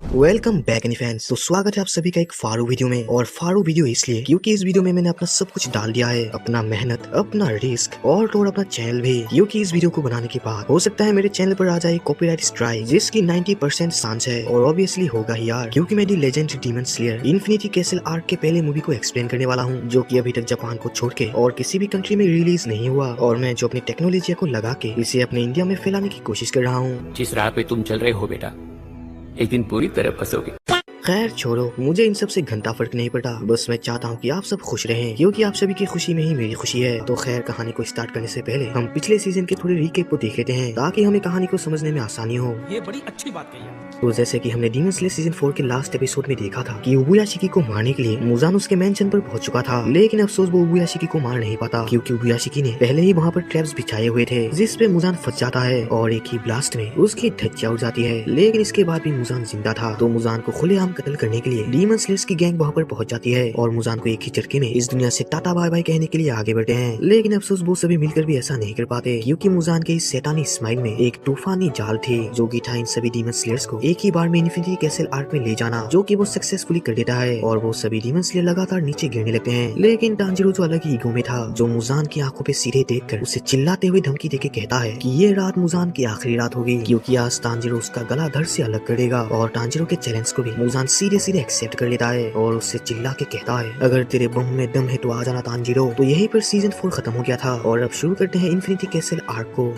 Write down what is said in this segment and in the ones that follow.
Welcome back any fans. तो स्वागत है आप सभी का एक फारू वीडियो में। और फारू वीडियो इसलिए क्योंकि इस वीडियो में मैंने अपना सब कुछ डाल दिया है, अपना मेहनत, अपना रिस्क और तो और अपना चैनल भी। क्योंकि इस वीडियो को बनाने के बाद हो सकता है मेरे चैनल पर आ जाए कॉपीराइट स्ट्राइक, जिसकी 90% चांस है और ऑब्वियसली होगा ही यार, क्योंकि मैं दी legend demon slayer infinity castle arc के पहले मूवी को एक्सप्लेन करने वाला हूँ, जो कि अभी तक जापान को छोड़ के और किसी भी कंट्री में रिलीज नहीं हुआ। और मैं जो अपनी टेक्नोलॉजी को लगा के इसे अपने इंडिया में फैलाने की कोशिश कर रहा हूँ। जिस राह पे तुम चल रहे हो बेटा, एक दिन पूरी तरह फंसोगे। खैर छोड़ो, मुझे इन सब से घंटा फर्क नहीं पड़ता। बस मैं चाहता हूँ कि आप सब खुश रहें, क्योंकि आप सभी की खुशी में ही मेरी खुशी है। तो खैर, कहानी को स्टार्ट करने से पहले हम पिछले सीजन के थोड़े रिकेप को देख लेते हैं, ताकि हमें कहानी को समझने में आसानी हो। ये बड़ी अच्छी बात कही है। तो जैसे कि हमने डीमन स्लेयर सीजन 4 के लास्ट एपिसोड में देखा था कि उबुयाशिकी को मारने के लिए मुजान उसके मैंशन पर पहुंच चुका था, लेकिन अफसोस वो उबुयाशिकी को मार नहीं पाता, क्योंकि उबुयाशिकी ने पहले ही वहाँ पर ट्रैप्स बिछाए हुए थे, जिस पे मुजान फंस जाता है और एक ही ब्लास्ट में उसकी धज्जियां उड़ जाती है। लेकिन इसके बाद भी मुजान जिंदा था, तो मुजान को खुलेआम कत्ल करने के लिए डीमन स्लेयर्स की गैंग वहाँ पर पहुंच जाती है और मुजान को एक ही झटके में इस दुनिया से टाटा बाय बाय कहने के लिए आगे बढ़ते हैं। लेकिन अफसोस वो सभी मिलकर भी ऐसा नहीं कर पाते, क्योंकि मुजान के इस शैतानी स्माइल में एक तूफानी जाल थी, जो कि था इन सभी डीमन स्लेयर्स को एक ही बार में इन्फिनिटी कैसल आर्क में ले जाना, जो कि वो सक्सेसफुली कर देता है और वो सभी डीमन स्लेयर लगातार नीचे गिरने लगते हैं। लेकिन तांजीरो जो अलग ही ईगो में था, जो मुजान की आंखों पे सीधे देखकर उसे चिल्लाते हुए धमकी देके कहता है कि ये रात मुजान की आखिरी रात होगी, क्योंकि आज तांजीरो उसका गला धड़ से अलग करेगा। और तांजीरो के चैलेंज को भी मुजान सीधे सीधे एक्सेप्ट कर लेता है और उससे चिल्ला के कहता है, अगर तेरे बम में दम है तो आ जाना तांजीरो। तो यहीं पर सीजन 4 खत्म हो गया था और अब शुरू करते हैं इन्फिनिटी कैसल आर्क को।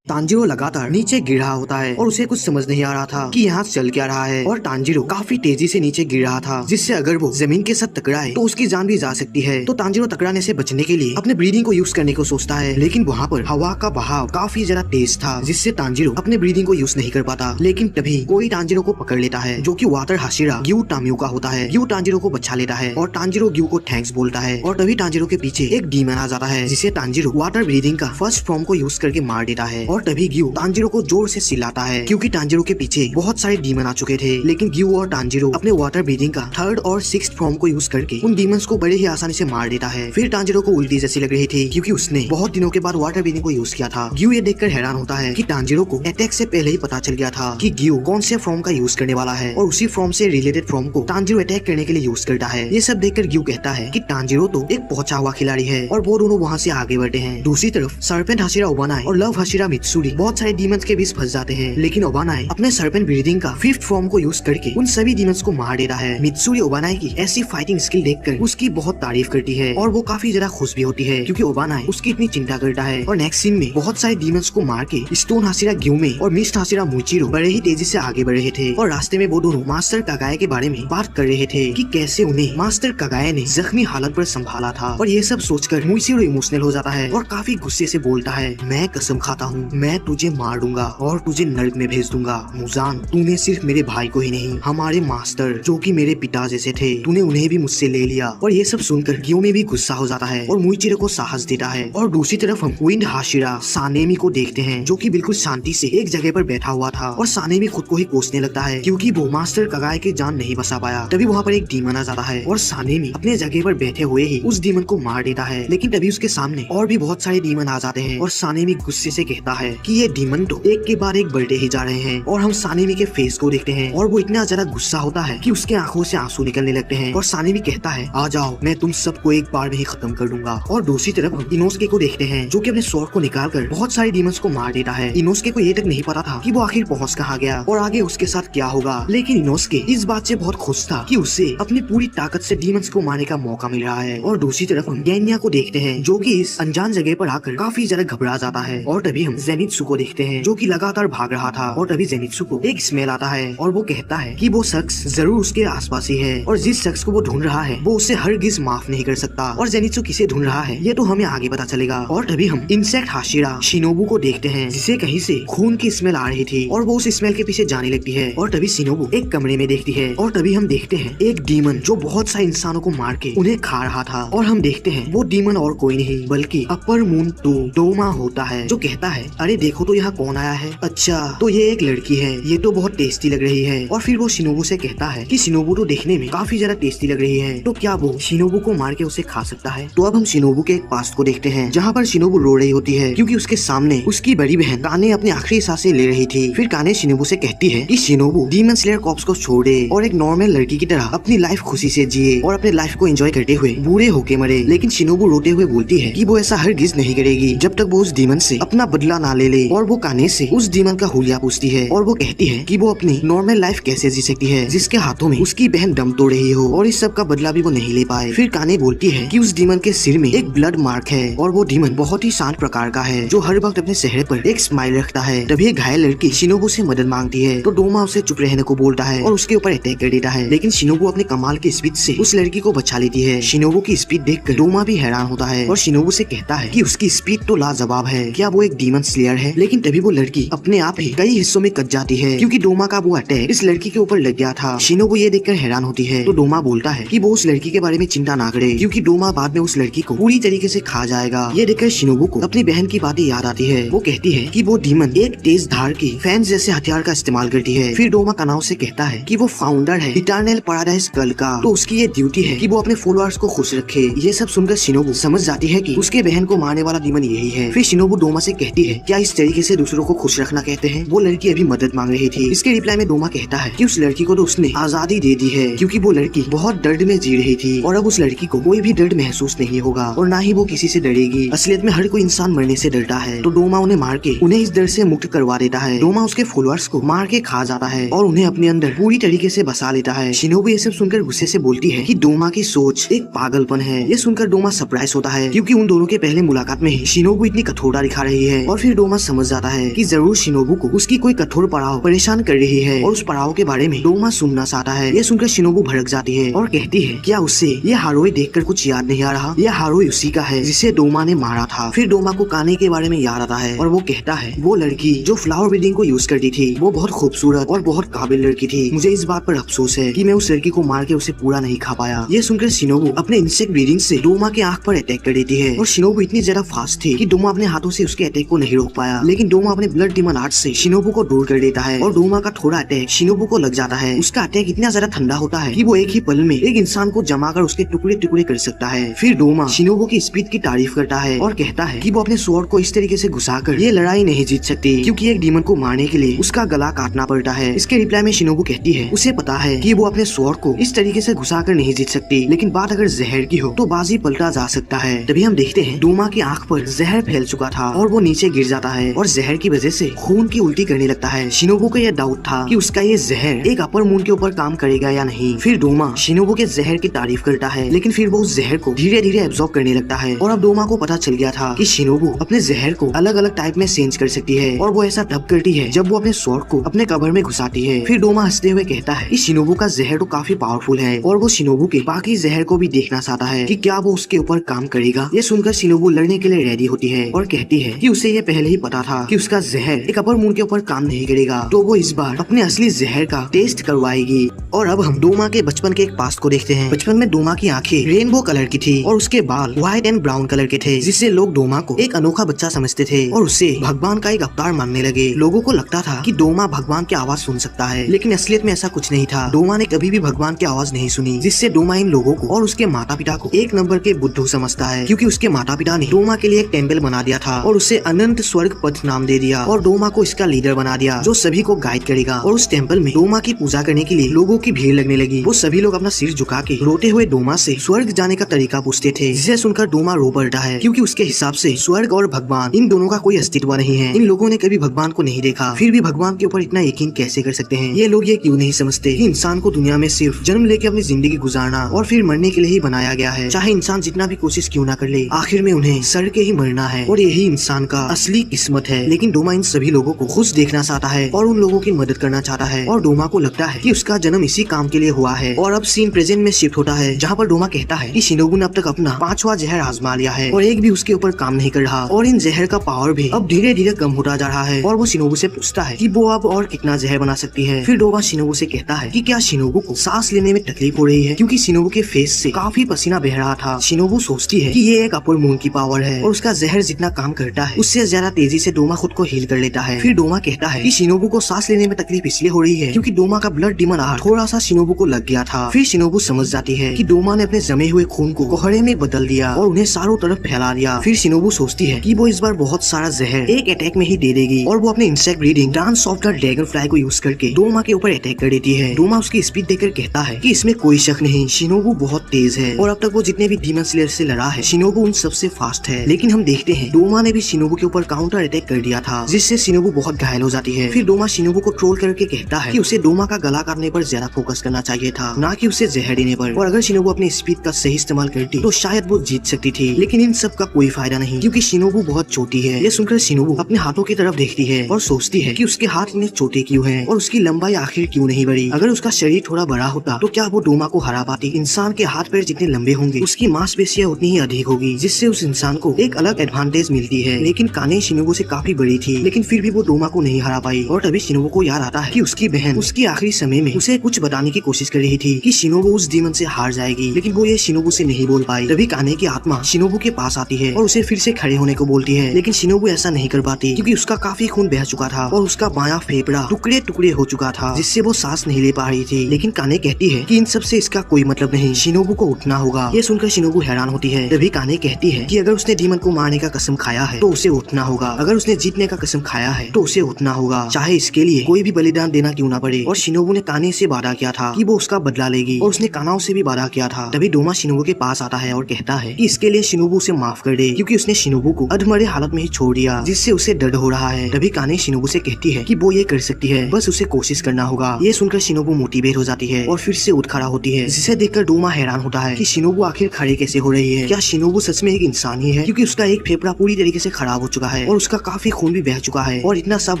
तांजीरो लगातार नीचे गिर रहा होता है और उसे कुछ समझ नहीं आ रहा था कि यहाँ चल क्या रहा है। और तांजीरो काफी तेजी से नीचे गिर रहा था, जिससे अगर वो जमीन के साथ टकराए तो उसकी जान भी जा सकती है। तो तांजीरो टकराने से बचने के लिए अपने ब्रीदिंग को यूज करने को सोचता है, लेकिन वहाँ पर हवा का बहाव काफी ज्यादा तेज था, जिससे तांजीरो अपने ब्रीदिंग को यूज नहीं कर पाता। लेकिन तभी कोई तांजीरो को पकड़ लेता है, जो कि वाटर हाशिरा ग्यू टामियो का होता है। ग्यू तांजीरो को बचा लेता है और तांजीरो ग्यू को थैंक्स बोलता है। और तभी तांजीरो के पीछे एक डीमन आ जाता है, जिसे तांजीरो वाटर ब्रीदिंग का फर्स्ट फॉर्म को यूज करके मार देता है। और तभी ग्यू तांजीरो को जोर से चिल्लाता है, क्योंकि तांजीरो के पीछे बहुत सारे डीमन आ चुके थे। लेकिन ग्यू और तांजीरो अपने वाटर ब्रीदिंग का थर्ड और सिक्स्थ फॉर्म को यूज करके उन डीमंस को बड़े ही आसानी से मार देता है। फिर तांजीरो को उल्टी जैसी लग रही थी, क्योंकि उसने बहुत दिनों के बाद वाटर ब्रीदिंग को यूज किया था। ग्यू ये देखकर हैरान होता है कि तांजीरो को अटैक से पहले ही पता चल गया था कि ग्यू कौन से फॉर्म का यूज करने वाला है, और उसी फॉर्म से रिलेटेड फॉर्म को तांजीरो अटैक करने के लिए यूज करता है। ये सब देखकर ग्यू कहता है कि तांजीरो तो एक पहुंचा हुआ खिलाड़ी है, और वो दोनों वहाँ से आगे बढ़ते हैं। दूसरी तरफ सर्पेंट हाशिरा ओबानाई और लव हाशिरा मित्सुरी बहुत सारे डीमंस के बीच फंस जाते हैं, लेकिन ओबानाई अपने सर्पेंट ब्रीदिंग का फिफ्थ फॉर्म को यूज करके उन सभी डीमंस को मार देता है। मित्सुरी ओबानाई की ऐसी फाइटिंग स्किल देखकर उसकी बहुत तारीफ करती है और वो काफी ज्यादा खुश भी होती है, क्योंकि ओबानाई उसकी इतनी चिंता करता है। और नेक्स्ट सीन में बहुत सारे डीमंस को मार के स्टोन हाशिरा ग्यूमे और मिस्ट हाशिरा मुइचिरो बड़े ही तेजी से आगे बढ़ रहे थे, और रास्ते में वो दोनों मास्टर कागाए के बारे में बात कर रहे थे कि कैसे उन्हें मास्टर कागाए ने जख्मी हालत पर संभाला था। और ये सब सोचकर मुइचिरो इमोशनल हो जाता है और काफी गुस्से से बोलता है, मैं कसम खाता हूँ मैं तुझे मार दूंगा और तुझे नर्क में भेज दूंगा। मुजान, तूने सिर्फ मेरे भाई को ही नहीं, हमारे मास्टर जो कि मेरे पिता जैसे थे, तूने उन्हें भी मुझसे ले लिया। और ये सब सुनकर ग्यू में भी गुस्सा हो जाता है और मुइचिरो को साहस देता है। और दूसरी तरफ हम विंड हाशिरा सानेमी को देखते हैं, जो कि बिल्कुल शांति से एक जगह पर बैठा हुआ था, और सानेमी खुद को ही कोसने लगता है, क्योंकि वो मास्टर कागाए की जान नहीं बचा पाया। तभी वहाँ पर एक डीमन आ जाता है और सानेमी अपने जगह पर बैठे हुए ही उस डीमन को मार देता है। लेकिन तभी उसके सामने और भी बहुत सारे डीमन आ जाते हैं और सानेमी गुस्से से कहता है कि ये डीमन तो एक के बाद एक बढ़ते ही जा रहे हैं। और हम सानेमी के फेस को देखते हैं और वो इतना ज्यादा गुस्सा होता है कि उसके आंखों से आंसू निकलने लगते हैं। और सानेमी कहता है, आ जाओ, मैं तुम सबको एक बार में ही खत्म कर दूंगा। और दूसरी तरफ हम इनोस्के को देखते हैं, जो कि अपने स्वॉर्ड को निकालकर बहुत सारे डीमंस को मार देता है। इनोस्के को ये तक नहीं पता था कि वो आखिर पहुंच कहाँ गया और आगे उसके साथ क्या होगा, लेकिन इनोस्के इस बात से बहुत खुश था कि उसे अपनी पूरी ताकत से डीमंस को मारने का मौका मिल रहा है। और दूसरी तरफ हम गेन्या को देखते हैं, जो कि इस अनजान जगह पर आकर काफी ज्यादा घबरा जाता है। और तभी हम जेनित्सु को देखते हैं, जो कि लगातार भाग रहा था। और तभी जेनित्सु को एक स्मेल आता है और वो कहता है कि वो शख्स जरूर उसके आसपास ही है, और जिस शख्स को वो ढूंढ रहा है वो उसे हरगिज माफ नहीं कर सकता। और जेनित्सु किसे ढूंढ रहा है ये तो हमें आगे पता चलेगा। और तभी हम इंसेक्ट हाशिरा शिनोबु को देखते हैं, जिसे कहीं से खून की स्मेल आ रही थी, और वो उस स्मेल के पीछे जाने लगती है। और तभी शिनोबु एक कमरे में देखती है, और तभी हम देखते हैं एक डीमन जो बहुत सारे इंसानों को मार के उन्हें खा रहा था। और हम देखते हैं वो डीमन और कोई नहीं बल्कि अपर मून 2 डोमा होता है, जो कहता है, अरे देखो तो यहाँ कौन आया है। अच्छा तो ये एक लड़की है, ये तो बहुत टेस्टी लग रही है। और फिर वो शिनोबू से कहता है कि शिनोबू तो देखने में काफी ज्यादा टेस्टी लग रही है, तो क्या वो शिनोबू को मार के उसे खा सकता है। तो अब हम शिनोबू के एक पास्ट को देखते हैं जहाँ पर शिनोबू रो रही होती है क्योंकि उसके सामने उसकी बड़ी बहन काने अपनी आखिरी सांसें ले रही थी। फिर काने शिनोबू से कहती है कि शिनोबू डीमन स्लेयर कॉर्प्स को छोड़ दे और एक नॉर्मल लड़की की तरह अपनी लाइफ खुशी से जिए और अपने लाइफ को एंजॉय करते हुए बूढ़े होके मरे। लेकिन शिनोबू रोते हुए बोलती है कि वो ऐसा हरगिज नहीं करेगी जब तक वो उस डीमन से अपना बदला ना ले ले। और वो काने से उस डीमन का हुलिया पूछती है और वो कहती है कि वो अपनी नॉर्मल लाइफ कैसे जी सकती है जिसके हाथों में उसकी बहन दम तोड़ रही हो और इस सब का बदला भी वो नहीं ले पाए। फिर काने बोलती है कि उस डीमन के सिर में एक ब्लड मार्क है और वो डीमन बहुत ही शांत प्रकार का है जो हर वक्त अपने चेहरे पर एक स्माइल रखता है। तभी एक घायल लड़की शिनोबू से मदद मांगती है तो डोमा उसे चुप रहने को बोलता है और उसके ऊपर अटैक कर देता है। लेकिन शिनोबू अपने कमाल की स्पीड से उस लड़की को बचा लेती है। शिनोबू की स्पीड देखकर डोमा भी हैरान होता है और शिनोबू से कहता है कि उसकी स्पीड तो लाजवाब है, क्या वो एक डीमन स्लेयर है। लेकिन तभी वो लड़की अपने आप ही कई हिस्सों में कट जाती है क्योंकि डोमा का वो अटैक इस लड़की के ऊपर लग गया था। शिनोबू ये देखकर हैरान होती है तो डोमा बोलता है कि वो उस लड़की के बारे में चिंता ना करे क्योंकि डोमा बाद में उस लड़की को पूरी तरीके से खा जाएगा। ये देखकर शिनोबू को अपनी बहन की बातें याद आती है। वो कहती है कि वो डीमन एक तेज धार की फैन जैसे हथियार का इस्तेमाल करती है। फिर डोमा कनाव से कहता है कि वो फाउंडर है इटर्नल पैराडाइज गर्ल का, तो उसकी ये ड्यूटी है कि वो अपने फॉलोअर्स को खुश रखे। ये सब सुनकर शिनोबू समझ जाती है कि उसके बहन को मारने वाला डीमन यही है। फिर शिनोबू डोमा से कहती है क्या इस तरीके से दूसरों को खुश रखना कहते हैं। वो लड़की अभी मदद मांग रही थी। इसके रिप्लाई में डोमा कहता है कि उस लड़की को तो उसने आजादी दे दी है क्योंकि वो लड़की बहुत दर्द में जी रही थी और अब उस लड़की को कोई भी दर्द महसूस नहीं होगा और ना ही वो किसी से डरेगी। असलियत में हर कोई इंसान मरने से डरता है, तो डोमा उन्हें मार के उन्हें इस डर से मुक्त करवा देता है। डोमा उसके फॉलोअर्स को मार के खा जाता है और उन्हें अपने अंदर पूरी तरीके से बसा लेता है। शिनोबू ये सब सुनकर गुस्से से बोलती है कि डोमा की सोच एक पागलपन है। ये सुनकर डोमा सरप्राइज होता है क्योंकि उन दोनों के पहले मुलाकात में ही शिनोबू इतनी कठोरता दिखा रही है। और फिर डोमा समझ जाता है कि जरूर शिनोबू को उसकी कोई कठोर पड़ाव परेशान कर रही है और उस पड़ाव के बारे में डोमा सुनना चाहता है। ये सुनकर शिनोबू भड़क जाती है और कहती है क्या उससे ये हारोई देखकर कुछ याद नहीं आ रहा, यह हारोई उसी का है जिसे डोमा ने मारा था। फिर डोमा को काने के बारे में याद आता है और वो कहता है वो लड़की जो फ्लावर ब्रीडिंग को यूज करती थी वो बहुत खूबसूरत और बहुत काबिल लड़की थी। मुझे इस बात पर अफसोस है कि मैं उस लड़की को मार के उसे पूरा नहीं खा पाया। ये सुनकर शिनोबू अपने इंसेक्ट ब्रीडिंग से डोमा के आंख पर अटैक कर देती है और शिनोबू इतनी ज्यादा फास्ट थी कि डोमा अपने हाथों से उसके अटैक को नहीं रोक पाया। लेकिन डोमा अपने ब्लड डीमन आर्ट से शिनोबू को दूर कर देता है और डोमा का थोड़ा अटैक शिनोबू को लग जाता है। उसका अटैक इतना ज्यादा ठंडा होता है कि वो एक ही पल में एक इंसान को जमा कर उसके टुकड़े टुकड़े कर सकता है। फिर डोमा शिनोबू की स्पीड की तारीफ करता है और कहता है कि वो अपने स्वॉर्ड को इस तरीके से घुसाकर ये लड़ाई नहीं जीत सकती क्योंकि एक डीमन को मारने के लिए उसका गला काटना पड़ता है। इसके रिप्लाई में शिनोबू कहती है उसे पता है कि वो अपने स्वॉर्ड को इस तरीके से घुसाकर नहीं जीत सकती, लेकिन बात अगर जहर की हो तो बाजी पलटा जा सकता है। तभी हम देखते हैं डोमा की आंख पर जहर फैल चुका था और वो नीचे गिर जाता है और जहर की वजह से खून की उल्टी करने लगता है। शिनोबू को यह डाउट था कि उसका ये जहर एक अपर मून के ऊपर काम करेगा या नहीं। फिर डोमा शिनोबू के जहर की तारीफ करता है लेकिन फिर वो उस जहर को धीरे धीरे एब्जॉर्ब करने लगता है और अब डोमा को पता चल गया था कि शिनोबू अपने जहर को अलग अलग टाइप में चेंज कर सकती है और वो ऐसा तब करती है जब वो अपने स्वॉर्ड को अपने कबर में घुसाती है। फिर डोमा हंसते हुए कहता है कि शिनोबू का जहर तो काफी पावरफुल है और वो शिनोबू के बाकी जहर को भी देखना चाहता है कि क्या वो उसके ऊपर काम करेगा। ये सुनकर शिनोबू लड़ने के लिए रेडी होती है और कहती है कि उसे ये पहले ही पता था कि उसका जहर एक अपर मून के ऊपर काम नहीं करेगा, तो वो इस बार अपने असली जहर का टेस्ट करवाएगी। और अब हम डोमा के बचपन के एक पास्ट को देखते हैं। बचपन में डोमा की आंखें रेनबो कलर की थी और उसके बाल व्हाइट एंड ब्राउन कलर के थे, जिससे लोग डोमा को एक अनोखा बच्चा समझते थे और उसे भगवान का एक अवतार मानने लगे। लोगों को लगता था कि डोमा भगवान की आवाज सुन सकता है, लेकिन असलियत में ऐसा कुछ नहीं था। डोमा ने कभी भी भगवान की आवाज नहीं सुनी, जिससे डोमा इन लोगों को और उसके माता पिता को एक नंबर के बुद्धू समझता है, क्योंकि उसके माता पिता ने डोमा के लिए एक टेम्पल बना दिया था और उसे अनंत स्वर्ग पथ नाम दे दिया और डोमा को इसका लीडर बना दिया जो सभी को गाइड करेगा। और उस टेम्पल में डोमा की पूजा करने के लिए लोगों की भीड़ लगने लगी। वो सभी लोग अपना सिर झुका के रोते हुए डोमा से स्वर्ग जाने का तरीका पूछते थे, जिसे सुनकर डोमा रो पड़ता है क्योंकि उसके हिसाब से स्वर्ग और भगवान इन दोनों का कोई अस्तित्व नहीं है। इन लोगों ने कभी भगवान को नहीं देखा, फिर भी भगवान के ऊपर इतना यकीन कैसे कर सकते हैं। ये लोग ये क्यों नहीं समझते कि इंसान को दुनिया में सिर्फ जन्म लेके अपनी जिंदगी गुजारना और फिर मरने के लिए ही बनाया गया है। चाहे इंसान जितना भी कोशिश क्यों ना कर ले, आखिर में उन्हें सड़ के ही मरना है और यही इंसान का असली किस्मत है। लेकिन डोमा इन सभी लोगों को खुश देखना चाहता है और उन लोगों की मदद करना चाहता है और डोमा को लगता है कि उसका जन्म इसी काम के लिए हुआ है। और अब सीन प्रेजेंट में शिफ्ट होता है, जहाँ पर डोमा कहता है कि शिनोबू ने अब तक अपना 5वां जहर आजमा लिया है और एक भी उसके ऊपर काम नहीं कर रहा और इन जहर का पावर भी अब धीरे धीरे कम होता जा रहा है। और वो शिनोबू से पूछता है कि वो अब और कितना जहर बना सकती है। फिर डोमा शिनोबू से कहता है कि क्या शिनोबू को सांस लेने में तकलीफ हो रही है, क्योंकि शिनोबू के फेस से काफी पसीना बह रहा था। शिनोबू सोचती है कि ये एक अपर मून की पावर है और उसका जहर जितना काम करता है उससे ज्यादा तेजी से डोमा खुद को हील कर लेता है। फिर डोमा कहता है कि शिनोबू को सांस लेने में तकलीफ इसलिए हो रही है क्योंकि डोमा का ब्लड डीमन आहट थोड़ा सा शिनोबू को लग गया था। फिर शिनोबू समझ जाती है कि डोमा ने अपने जमे हुए खून को कोहरे में बदल दिया और उन्हें चारों तरफ फैला दिया। फिर शिनोबू सोचती है कि वो इस बार बहुत सारा जहर एक अटैक में ही दे देगी और वो अपने insect breeding dance of the dragon fly को यूज करके डोमा के ऊपर अटैक कर देती है। डोमा उसकी स्पीड देखकर कहता है कि इसमें कोई शक नहीं, शिनोबू बहुत तेज है और अब तक वो जितने भी डीमन स्लेयर से लड़ा है शिनोबू उन सबसे फास्ट है। लेकिन हम देखते हैं डोमा ने भी शिनोबू के ऊपर काउंटर अटैक कर दिया था जिससे शिनोबू बहुत घायल हो जाती है। फिर डोमा शिनोबू को ट्रोल करके कहता है कि उसे डोमा का गला काटने पर ज्यादा फोकस करना चाहिए था, ना कि उसे जहर देने पर। और अगर शिनोबू अपनी स्पीड का सही इस्तेमाल करती तो शायद वो जीत सकती थी। लेकिन इन सब का कोई फायदा नहीं क्योंकि शिनोबू बहुत छोटी है। ये सुनकर शिनोबू अपने हाथों की तरफ देखती है और सोचती है कि उसके हाथ इतने छोटे क्यों हैं और उसकी लंबाई आखिर क्यों नहीं बढ़ी। अगर उसका शरीर थोड़ा बड़ा होता तो क्या वो डोमा को हरा पाती। इंसान के हाथ पैर जितने लंबे होंगे उसकी मांसपेशियां उतनी ही अधिक होगी जिससे उस इंसान को एक अलग एडवांटेज मिलती है। लेकिन काने शिनोबू से काफी बड़ी थी लेकिन फिर भी वो डोमा को नहीं हरा पाई। और तभी शिनोबू को याद आता है कि उसकी बहन उसकी आखिरी समय में उसे कुछ बताने की कोशिश कर रही थी कि शिनोबू उस डीमन से हार जाएगी, लेकिन वो ये शिनोबू से नहीं बोल पाई। तभी काने की आत्मा शिनोबू के पास आती है और उसे फिर से खड़े होने को बोलती है। लेकिन शिनोबू ऐसा नहीं कर पाती क्योंकि उसका काफी खून बह चुका था और उसका बायां फेफड़ा टुकड़े टुकड़े हो चुका था जिससे वो सांस नहीं ले पा रही थी। लेकिन काने कहती है कि इन सब से इसका कोई मतलब नहीं, शिनोबू को उठना होगा। ये सुनकर शिनोबू हैरान होती है। तभी काने कहती है कि अगर उसने डीमन को मारने का कसम खाया है तो उसे उठना होगा, अगर उसने जीतने का कसम खाया है तो उसे उठना होगा, चाहे इसके लिए कोई भी बलिदान देना क्यों ना पड़े। और शिनोबू ने काने से वादा किया था कि वो उसका बदला लेगी और उसने कानाओ से भी वादा किया था। तभी डोमा शिनोबू के पास आता है और कहता है कि इसके लिए शिनोबू उसे माफ कर दे क्योंकि उसने शिनोबू को अधमरे हालत में ही छोड़ दिया जिससे उसे दर्द हो रहा है। तभी काने शिनोबू से कहती है कि वो ये कर सकती है, बस उसे कोशिश करना होगा। ये सुनकर शिनोबू मोटिवेट हो जाती है और फिर से उठ खड़ा होती है जिसे देखकर डोमा हैरान होता है कि शिनोबू आखिर खड़े कैसे हो रही है। क्या शिनोबू सच में एक इंसान ही है क्योंकि उसका एक फेफड़ा पूरी तरीके से खराब हो चुका है और उसका काफी खून भी बह चुका है और इतना सब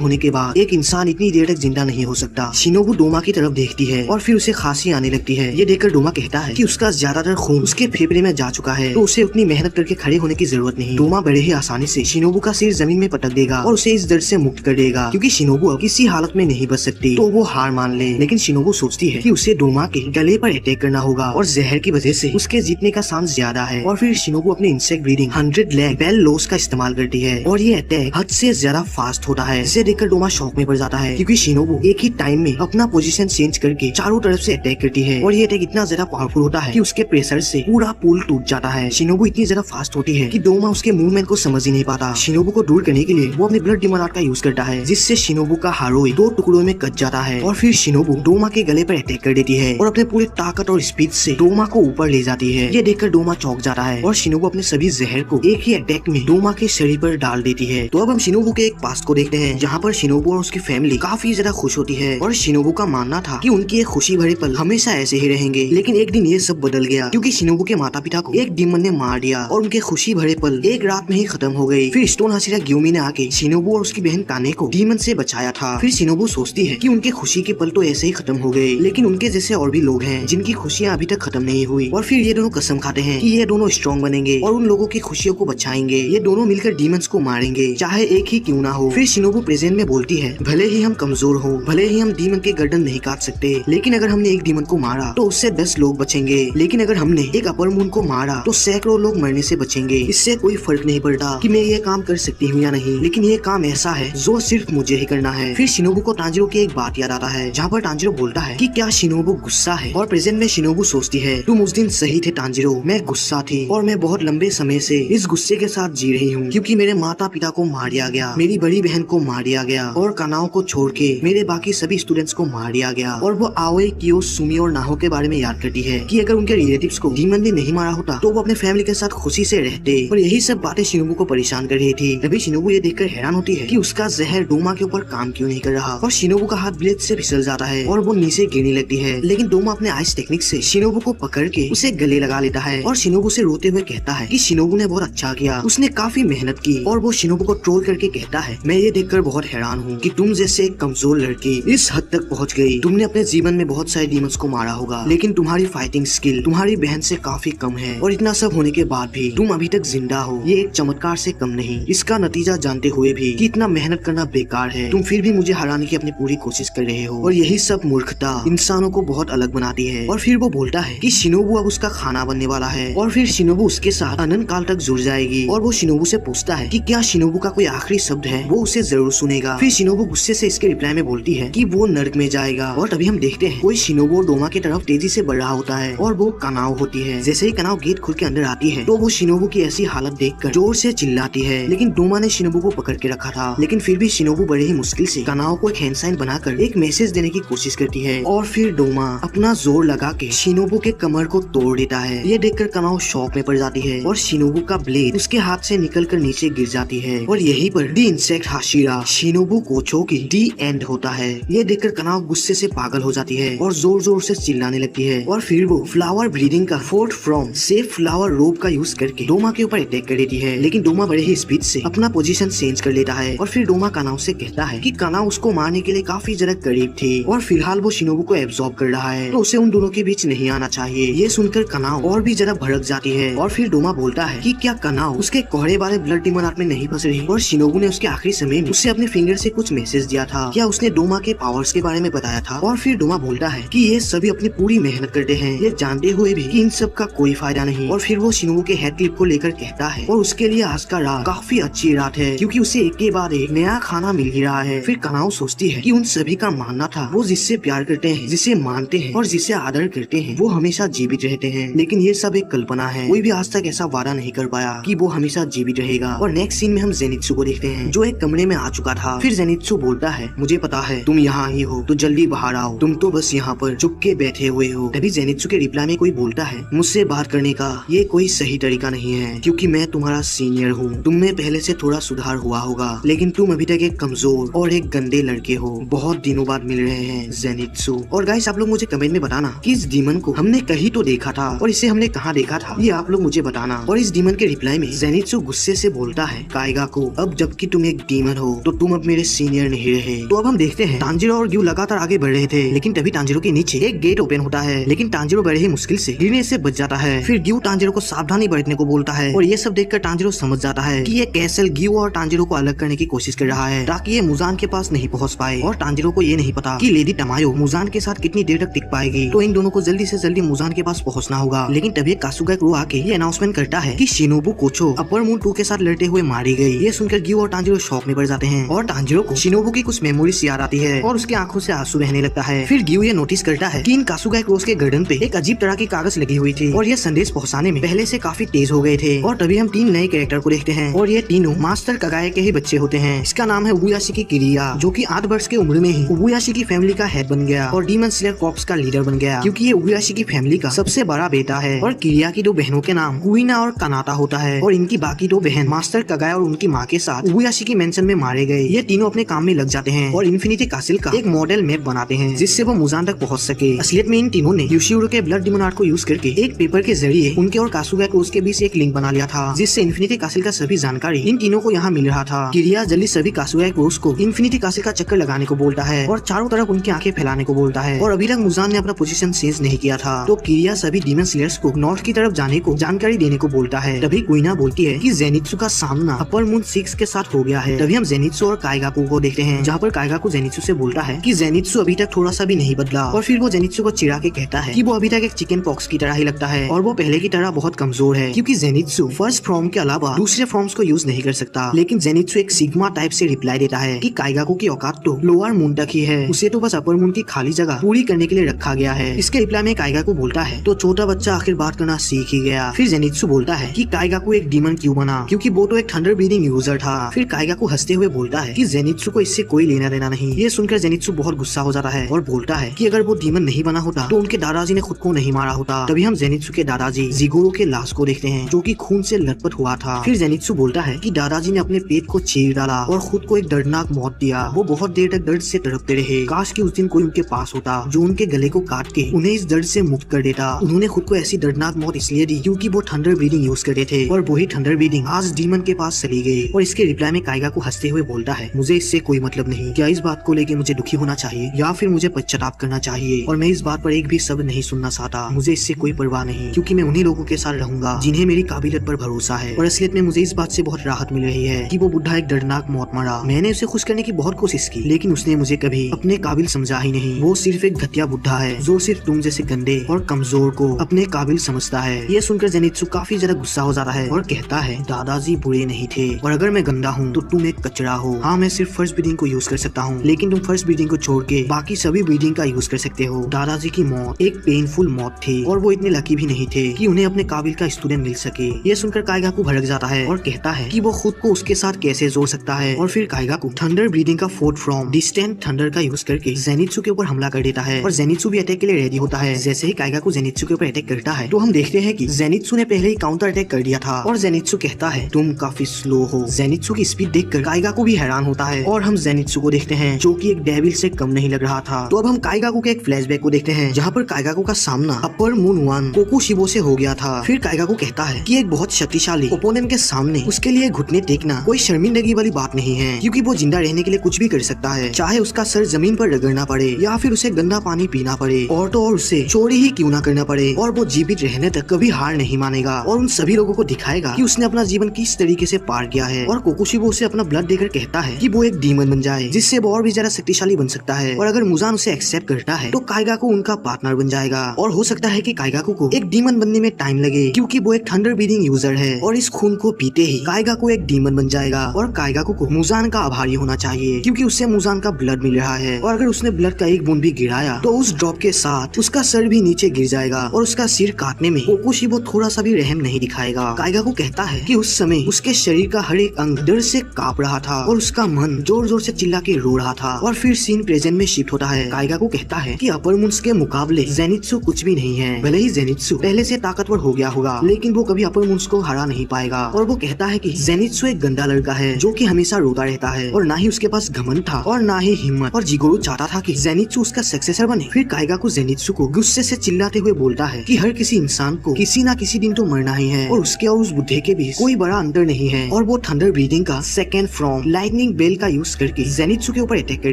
होने के बाद एक इंसान इतनी देर तक जिंदा नहीं हो सकता। शिनोबू डोमा की तरफ देखती है और फिर उसे खांसी आने लगती है। ये देखकर डोमा कहता है कि उसका ज्यादातर खून उसके फेफड़े में जा चुका है तो उसे उतनी मेहनत करके खड़े होने की जरूरत नहीं। डोमा बड़े ही आसानी से शिनोबू का सिर जमीन में पटक देगा और उसे इस दर्द से मुक्त कर देगा क्योंकि शिनोबू अब किसी हालत में नहीं बच सकती तो वो हार मान ले। लेकिन शिनोबू सोचती है कि उसे डोमा के गले पर अटैक करना होगा और जहर की वजह से उसके जीतने का चांस ज्यादा है। और फिर शिनोबू अपने इंसेक्ट ब्रीडिंग 100 लेग बेल लोस का इस्तेमाल करती है और ये अटैक हद से ज्यादा फास्ट होता है। इसे देखकर डोमा शॉक में पड़ जाता है क्योंकि शिनोबू एक ही टाइम में अपना पोजीशन चेंज करके चारों तरफ से अटैक करती है और ये अटैक इतना ज्यादा पावरफुल होता है कि उसके प्रेशर से पूरा पुल टूट जाता है। शिनोबू इतनी ज्यादा फास्ट होती है कि डोमा उसके मूवमेंट को समझ ही नहीं पाता। शिनोबू को दूर करने के लिए वो अपने ब्लड डीमन आर्ट का यूज करता है जिससे शिनोबू का हारोई 2 टुकड़ों में कट जाता है और फिर शिनोबू डोमा के गले पर अटैक कर देती है और अपने पूरी ताकत और स्पीड से डोमा को ऊपर ले जाती है। ये देखकर डोमा चौंक जाता है और शिनोबू अपने सभी जहर को एक ही अटैक में डोमा के शरीर पर डाल देती है। तो अब हम शिनोबू के एक पास्ट को देखते हैं जहाँ पर शिनोबू और उसकी फैमिली काफी ज्यादा खुश होती है और शिनोबू का मानना था कि उनकी एक खुशी भरे पल हमेशा ऐसे ही रहेंगे। लेकिन एक दिन ये सब बदल गया क्योंकि शिनोबू के माता पिता को एक डीमन ने मार दिया और उनके खुशी भरे पल एक रात में ही खत्म हो गई। फिर स्टोन हाशिरा ग्यूमी ने आके शिनोबू और उसकी बहन काने को डीमन से बचाया था। फिर शिनोबू सोचती है कि उनके खुशी के पल तो ऐसे ही खत्म हो गए लेकिन उनके जैसे और भी लोग हैं जिनकी खुशियाँ अभी तक खत्म नहीं हुई। और फिर ये दोनों कसम खाते हैं कि ये दोनों स्ट्रॉन्ग बनेंगे और उन लोगों की खुशियों को बचाएंगे। ये दोनों मिलकर डीमंस को मारेंगे चाहे एक ही क्यों ना हो। फिर शिनोबू प्रेजेंट में बोलती है भले ही हम कमजोर हो, भले ही हम डीमन के गर्दन नहीं काट सकते, लेकिन अगर हमने एक डीमन को मारा तो उससे 10 लोग बचेंगे, लेकिन अगर हमने एक अपर मून को मारा तो सैकड़ों लोग मरने से बचेंगे। इससे कोई फर्क नहीं पड़ता कि मैं ये काम कर सकती हूँ या नहीं, लेकिन ये काम ऐसा है जो सिर्फ मुझे ही करना है। फिर शिनोबू को तांजिरो की एक बात याद आता है जहाँ पर तांजिरो बोलता है कि क्या शिनोबू गुस्सा है और प्रेजेंट में शिनोबू सोचती है तुम उस दिन सही थे तांजिरो, मैं गुस्सा थी और मैं बहुत लंबे समय से इस गुस्से के साथ जी रही हूँ क्योंकि मेरे माता पिता को मार दिया गया, मेरी बड़ी बहन को मार दिया गया और कानाओ को छोड़ के मेरे बाकी सभी स्टूडेंट्स को मार दिया गया। और वो आओए, कियो, सुमी और नाहो के बारे में याद करती है कि अगर उनके रिलेटिव्स को डीमन ने नहीं मारा होता तो वो अपने फैमिली के साथ खुशी से रहते। और यही सब बातें शिनोबू को परेशान कर रही थी। तभी शिनोबू ये देखकर हैरान होती है कि उसका जहर डोमा के ऊपर काम क्यों नहीं कर रहा और शिनोबू का हाथ ब्लेड से फिसल जाता है और वो नीचे गिरने लगती है। लेकिन डोमा अपने आइस टेक्निक से शिनोबू को पकड़ के उसे गले लगा लेता है और शिनोबू से रोते हुए कहता है कि शिनोबू ने बहुत अच्छा किया, उसने काफी मेहनत की। और वो शिनोबू को ट्रोल करके कहता है मैं ये देखकर बहुत हैरान हूँ कि तुम जैसे एक कमजोर लड़की इस हद तक पहुँच गई। तुमने अपने जीवन में बहुत सारे डीमंस को मारा होगा लेकिन तुम्हारी फाइटिंग स्किल तुम्हारी बहन से काफी कम है और इतना सब होने के बाद भी तुम अभी तक जिंदा हो, ये एक चमत्कार से कम नहीं। इसका नतीजा जानते हुए भी कि इतना मेहनत करना बेकार है, तुम फिर भी मुझे हराने की अपनी पूरी कोशिश कर रहे हो और यही सब मूर्खता इंसानों को बहुत अलग बनाती है। और फिर वो बोलता है कि शिनोबू अब उसका खाना बनने वाला है और फिर शिनोबू उसके साथ अनंत काल तक जुड़ जाएगी। और वो शिनोबू से पूछता है कि क्या शिनोबू शिनोबू का कोई आखिरी शब्द है वो उसे जरूर सुनेगा। फिर शिनोबू गुस्से से इसके रिप्लाई में बोलती है कि वो नर्क में जाएगा। और तभी हम देखते हैं कोई शिनोबू और डोमा की तरफ तेजी से बढ़ रहा होता है और वो कनाओ होती है। जैसे ही कनाओ गेट खुल के अंदर आती है तो वो शिनोबू की ऐसी हालत देखकर जोर से चिल्लाती है, लेकिन डोमा ने शिनोबू को पकड़ के रखा था। लेकिन फिर भी शिनोबू बड़े ही मुश्किल से कनाओ को एक हैंड साइन बनाकर एक मैसेज देने की कोशिश करती है और फिर डोमा अपना जोर लगा के शिनोबू के कमर को तोड़ देता है। ये देखकर कनाओ शॉक में पड़ जाती है और शिनोबू का ब्लेड उसके हाथ से निकलकर नीचे गिर जाती है। और यहीं पर दी इंसेक्ट हाशिरा शिनोबू कोचो की दी एंड होता है। ये देखकर कनाओ गुस्से से पागल हो जाती है और जोर जोर से चिल्लाने लगती है। और फिर वो फ्लावर ब्रीडिंग का फोर्थ फ्रॉम सेफ फ्लावर रोप का यूज करके डोमा के ऊपर अटैक कर देती है। लेकिन डोमा बड़े ही स्पीड से अपना पोजीशन चेंज कर लेता है और फिर डोमा कनाओ से कहता है कि कनाओ उसको मारने के लिए काफी ज्यादा करीब थी और फिलहाल वो शिनोबू को एब्जॉर्ब कर रहा है, तो उसे उन दोनों के बीच नहीं आना चाहिए। ये सुनकर कनाओ और भी ज्यादा भड़क जाती है और फिर डोमा बोलता है कि क्या कनाओ उसके कोहरे वाले ब्लड डिमन आर्ट में नहीं फंस रही और शिनोबू ने उसके आखिरी समय में उससे अपने फिंगर से कुछ मैसेज दिया था, क्या उसने डोमा के पावर्स के बारे में बताया था। और फिर डोमा बोलता है कि ये सभी अपनी पूरी मेहनत करते हैं ये जानते हुए भी कि इन सब का कोई फायदा नहीं। और फिर वो शिनोबू के हेड क्लिप को लेकर कहता है और उसके लिए आज का रात काफी अच्छी रात है क्योंकि उसे एक के बाद एक नया खाना मिल ही रहा है। फिर कनाओ सोचती है कि उन सभी का मानना था वो जिससे प्यार करते हैं, जिसे मानते हैं और जिसे आदर करते हैं वो हमेशा जीवित रहते हैं, लेकिन ये सब एक कल्पना है। कोई भी आज तक ऐसा वादा नहीं कर पाया कि वो हमेशा जीवित रहेगा। और नेक्स्ट सीन में हम जेनित्सु को देखते हैं जो एक कमरे में आ चुका था। फिर जेनित्सु बोलता है मुझे पता है तुम यहाँ ही हो तो जल्दी बाहर आओ, तुम तो बस यहाँ पर चुप के बैठे हुए हो। तभी जेनित्सु के रिप्लाई में कोई बोलता है मुझसे बात करने का ये कोई सही तरीका नहीं है क्योंकि मैं तुम्हारा सीनियर हूँ, तुम में पहले से थोड़ा सुधार हुआ होगा लेकिन तुम अभी तक एक कमजोर और एक गंदे लड़के हो। बहुत दिनों बाद मिल रहे हैं जेनित्सु। और गाइस आप लोग मुझे कमेंट में बताना कि इस डीमन को हमने कहीं तो देखा था और इसे हमने कहाँ देखा था, ये आप लोग मुझे बताना। और इस डीमन के रिप्लाई में जेनित्सु गुस्से से बोलता है काइगा को अब जबकि तुम एक डीमन हो तो तुम अब मेरे सीनियर नहीं रहे। तो अब हम देखते हैं तांजिरो और ग्यू लगातार आगे बढ़ रहे थे लेकिन तभी तांजिरो के नीचे एक गेट ओपन होता है, लेकिन तांजिरो बड़े ही मुश्किल से गिरने से बच जाता है। फिर ग्यू तांजिरो को सावधानी बरतने को बोलता है और ये सब देखकर तांजिरो समझ जाता है कि ये कैसल ग्यू और तांजिरो को अलग करने की कोशिश कर रहा है ताकि ये मुजान के पास नहीं पहुंच पाए। और तांजिरो को ये नहीं पता कि लेडी टमायो मुजान के साथ कितनी देर तक टिक पाएगी, तो इन दोनों को जल्दी से जल्दी मुजान के पास पहुंचना होगा। लेकिन तभी कासुगा क्रू आके ये अनाउंसमेंट करता है कि शिनोबू कोचो अपर मून 2 के साथ लड़ते हुए मारी गई। ये सुनकर ग्यू और तांजिरो शॉक में पड़ जाते हैं और तांजिरो को शिनोबू की कुछ मेमोरीज याद आती है और उसकी आंखों से आंसू बहने लगता है। फिर ग्यू ये नोटिस करता है कि इन कासुगा क्रोस के गर्दन पे एक अजीब तरह की कागज लगी हुई थी और ये संदेश पहुंचाने में पहले से काफी तेज हो गए थे। और तभी हम 3 नए कैरेक्टर को देखते हैं और ये तीनों मास्टर कगाए के ही बच्चे होते हैं। इसका नाम है उबुयाशी किरिया जो कि 8 वर्ष की उम्र में ही उबुयाशी की फैमिली का हेड बन गया और डीमन स्लेयर कॉर्प्स का लीडर बन गया क्योंकि ये उबुयाशी की फैमिली का सबसे बड़ा बेटा है। और किरिया की 2 बहनों के नाम कुइना और कनाता होता है और इनकी बाकी 2 बहन मास्टर कगाए और उनकी माँ के साथ उबुयाशी की मेंशन में मारे गए। ये तीनों अपने काम में लग जाते हैं और इन्फिनिटी कासिल का एक मॉडल मैप बनाते हैं जिससे वो मुजान तक पहुंच सके। असलियत में इन तीनों ने यूशिउरो के ब्लड डिमन आर्ट को यूज करके एक पेपर के जरिए उनके और कासुगा क्रोस के बीच एक लिंक बना लिया था जिससे इन्फिनिटी कासिल का सभी जानकारी इन तीनों को यहाँ मिल रहा था। किरिया जल्दी सभी कासुगा क्रोस को इन्फिनिटी कासिल का चक्कर लगाने को बोलता है और चारों तरफ उनकी आंखें फैलाने को बोलता है और अभी तक मुजान ने अपना पोजीशन चेंज नहीं किया था, तो किरिया सभी डीमन स्लेयर्स को नॉर्थ की तरफ जाने को जानकारी देने को बोलता है। तभी कुइना बोलती है कि जेनित्सु का सामना अपर मून 6 के साथ हो गया है। तभी हम जेनित्सु और काइगाकू को देखते हैं जहाँ पर काइगाकू जेनित्सु से बोलता है कि जेनित्सु अभी तक थोड़ा सा भी नहीं बदला और फिर वो जेनित्सु को चिढ़ा के कहता है कि वो अभी तक एक चिकन पॉक्स की तरह ही लगता है और वो पहले की तरह बहुत कमजोर है क्योंकि जेनित्सु फर्स्ट फॉर्म के अलावा दूसरे फॉर्म्स को यूज नहीं कर सकता। लेकिन जेनित्सु एक सिग्मा टाइप से रिप्लाई देता है कि काइगाकू की औकात तो लोअर मून तक ही है, उसे तो बस अपर मून की खाली जगह पूरी करने के लिए रखा गया है। इसके रिप्लाई में काइगाकू बोलता है तो छोटा बच्चा आखिर बात करना सीख ही गया। फिर जेनित्सु बोलता है कि काइगाकू एक डीमन क्यों बना क्योंकि वो तो एक थंडर ब्रीदिंग यूजर था। फिर काइगाकू हंसते हुए बोलता है कि जेनित्सु को इससे कोई लेना देना नहीं। ये सुनकर जेनित्सु बहुत गुस्सा हो जाता है और बोलता है कि अगर वो डीमन नहीं बना होता तो उनके दादाजी ने खुद को नहीं मारा होता। तभी हम जेनित्सु के दादाजी जिगोरो के लाश को देखते हैं जो कि खून से लथपथ हुआ था। फिर जेनित्सु बोलता है कि दादाजी ने अपने पेट को चीर डाला और खुद को एक दर्दनाक मौत दिया। वो बहुत देर तक दर्द से तड़पते रहे। काश कि उस दिन कोई उनके पास होता जो उनके गले को काट के उन्हें इस दर्द से मुक्त कर देता। उन्होंने खुद को ऐसी दर्दनाक मौत इसलिए दी क्योंकि वो थंडर ब्रीदिंग यूज करते थे और वही थंडर ब्रीदिंग आज डीमन के पास चली गई। और इसके रिप्लाई में काइगाकू हंसते हुए बोलता है मुझे इससे कोई मतलब नहीं। क्या इस बात को लेके मुझे दुखी होना चाहिए या फिर मुझे पश्चाताप करना चाहिए? और मैं इस बात पर एक भी शब्द नहीं सुनना चाहता। मुझे इससे कोई परवाह नहीं क्योंकि मैं उन्हीं लोगों के साथ रहूंगा जिन्हें मेरी काबिलियत पर भरोसा है। और असलियत में मुझे इस बात से बहुत राहत मिल रही है कि वो बुढ़ा एक दर्दनाक मौत मरा। मैंने उसे खुश करने की बहुत कोशिश की लेकिन उसने मुझे कभी अपने काबिल समझा ही नहीं। वो सिर्फ एक घटिया बुढ़ा है जो सिर्फ तुम जैसे गंदे और कमजोर को अपने काबिल समझता है। ये सुनकर जेनित्सु काफी ज्यादा गुस्सा हो जाता है और कहता है दादाजी बुरे नहीं थे, चाहिए, और अगर मैं गंदा हूँ तो तुम एक कचरा हो। हाँ, मैं सिर्फ फर्स्ट ब्रीडिंग को यूज कर सकता हूँ, लेकिन तुम फर्स्ट ब्रीडिंग को छोड़ के बाकी सभी ब्रीडिंग का यूज कर सकते हो। दादाजी की मौत एक पेनफुल मौत थी और वो इतने लकी भी नहीं थे कि उन्हें अपने काबिल का स्टूडेंट मिल सके। ये सुनकर काइगाकू भड़क जाता है और कहता है कि वो खुद को उसके साथ कैसे जोड़ सकता है, और फिर काइगाकू थंडर ब्रीडिंग का फोर्थ फॉर्म डिस्टेंट थंडर का यूज करके जेनित्सु के ऊपर हमला कर देता है, और जेनित्सु भी अटैक के लिए रेडी होता है। जैसे ही काइगाकू जेनित्सु के ऊपर अटैक करता है तो हम देखते हैं कि जेनित्सु ने पहले ही काउंटर अटैक कर दिया था, और जेनित्सु कहता है तुम काफी स्लो हो। जेनित्सु की स्पीड देखकर काइगाकू भी हैरान होता है, और हम जेनित्सु को देखते हैं जो कि एक डेविल से कम नहीं लग रहा था। तो अब हम काइगाकू के एक फ्लैशबैक को देखते हैं जहाँ पर काइगाकू का सामना अपर मून वन कोकुशिबो से हो गया था। फिर काइगाकू कहता है कि एक बहुत शक्तिशाली ओपोनेंट के सामने उसके लिए घुटने टेकना कोई शर्मिंदगी वाली बात नहीं है, क्योंकि वो जिंदा रहने के लिए कुछ भी कर सकता है, चाहे उसका सर जमीन पर रगड़ना पड़े या फिर उसे गंदा पानी पीना पड़े, और तो और उसे चोरी ही क्यों ना करना पड़े, और वो जीवित रहने तक कभी हार नहीं मानेगा और उन सभी लोगों को दिखाएगा कि उसने अपना जीवन किस तरीके से पार किया है। और कोकुशिबो उसे अपना ब्लड देकर कहता है कि वो एक डीमन बन जाए, जिससे वो और भी ज्यादा शक्तिशाली बन सकता है, और अगर मुजान उसे एक्सेप्ट करता है तो काइगाकू उनका पार्टनर बन जाएगा। और हो सकता है कि काइगाकू को एक डीमन बनने में टाइम लगे, क्योंकि वो एक थंडर ब्रीडिंग यूजर है, और इस खून को पीते ही काइगाकू एक डीमन बन जाएगा। और काइगाकू को मुजान का आभारी होना चाहिए, क्योंकि उससे मुजान का ब्लड मिल रहा है, और अगर उसने ब्लड का एक बूंद भी गिराया तो उस ड्रॉप के साथ उसका सर भी नीचे गिर जाएगा, और उसका सिर काटने में कोकुशिबो थोड़ा सा भी रहम नहीं दिखाएगा। काइगाकू कहता है कि उस समय उसके शरीर का हर एक अंग डर से कांप रहा था, और उसका मन जोर जोर से चिल्ला के रो रहा था। और फिर सीन प्रेजेंट में शिफ्ट होता है। काइगाकू कहता है कि अपर मून्स के मुकाबले जेनित्सु कुछ भी नहीं है। भले ही जेनित्सु पहले से ताकतवर हो गया होगा, लेकिन वो कभी अपर मून्स को हरा नहीं पाएगा। और वो कहता है कि जेनित्सु एक गंदा लड़का है जो कि हमेशा रोता रहता है, और ना ही उसके पास घमंड था और ना ही हिम्मत। और जिगोरू चाहता था कि जेनित्सु उसका सक्सेसर बने। फिर काइगाकू जेनित्सु को गुस्से से चिल्लाते हुए बोलता है कि हर किसी इंसान को किसी ना किसी दिन तो मरना ही है, और उसके और उस बुद्धे के बीच कोई बड़ा अंतर नहीं है। और वो थंडर ब्रीडिंग का सेकेंड फॉर्म लाइटनिंग बेल का यूज करके जेनित्सु के ऊपर अटैक कर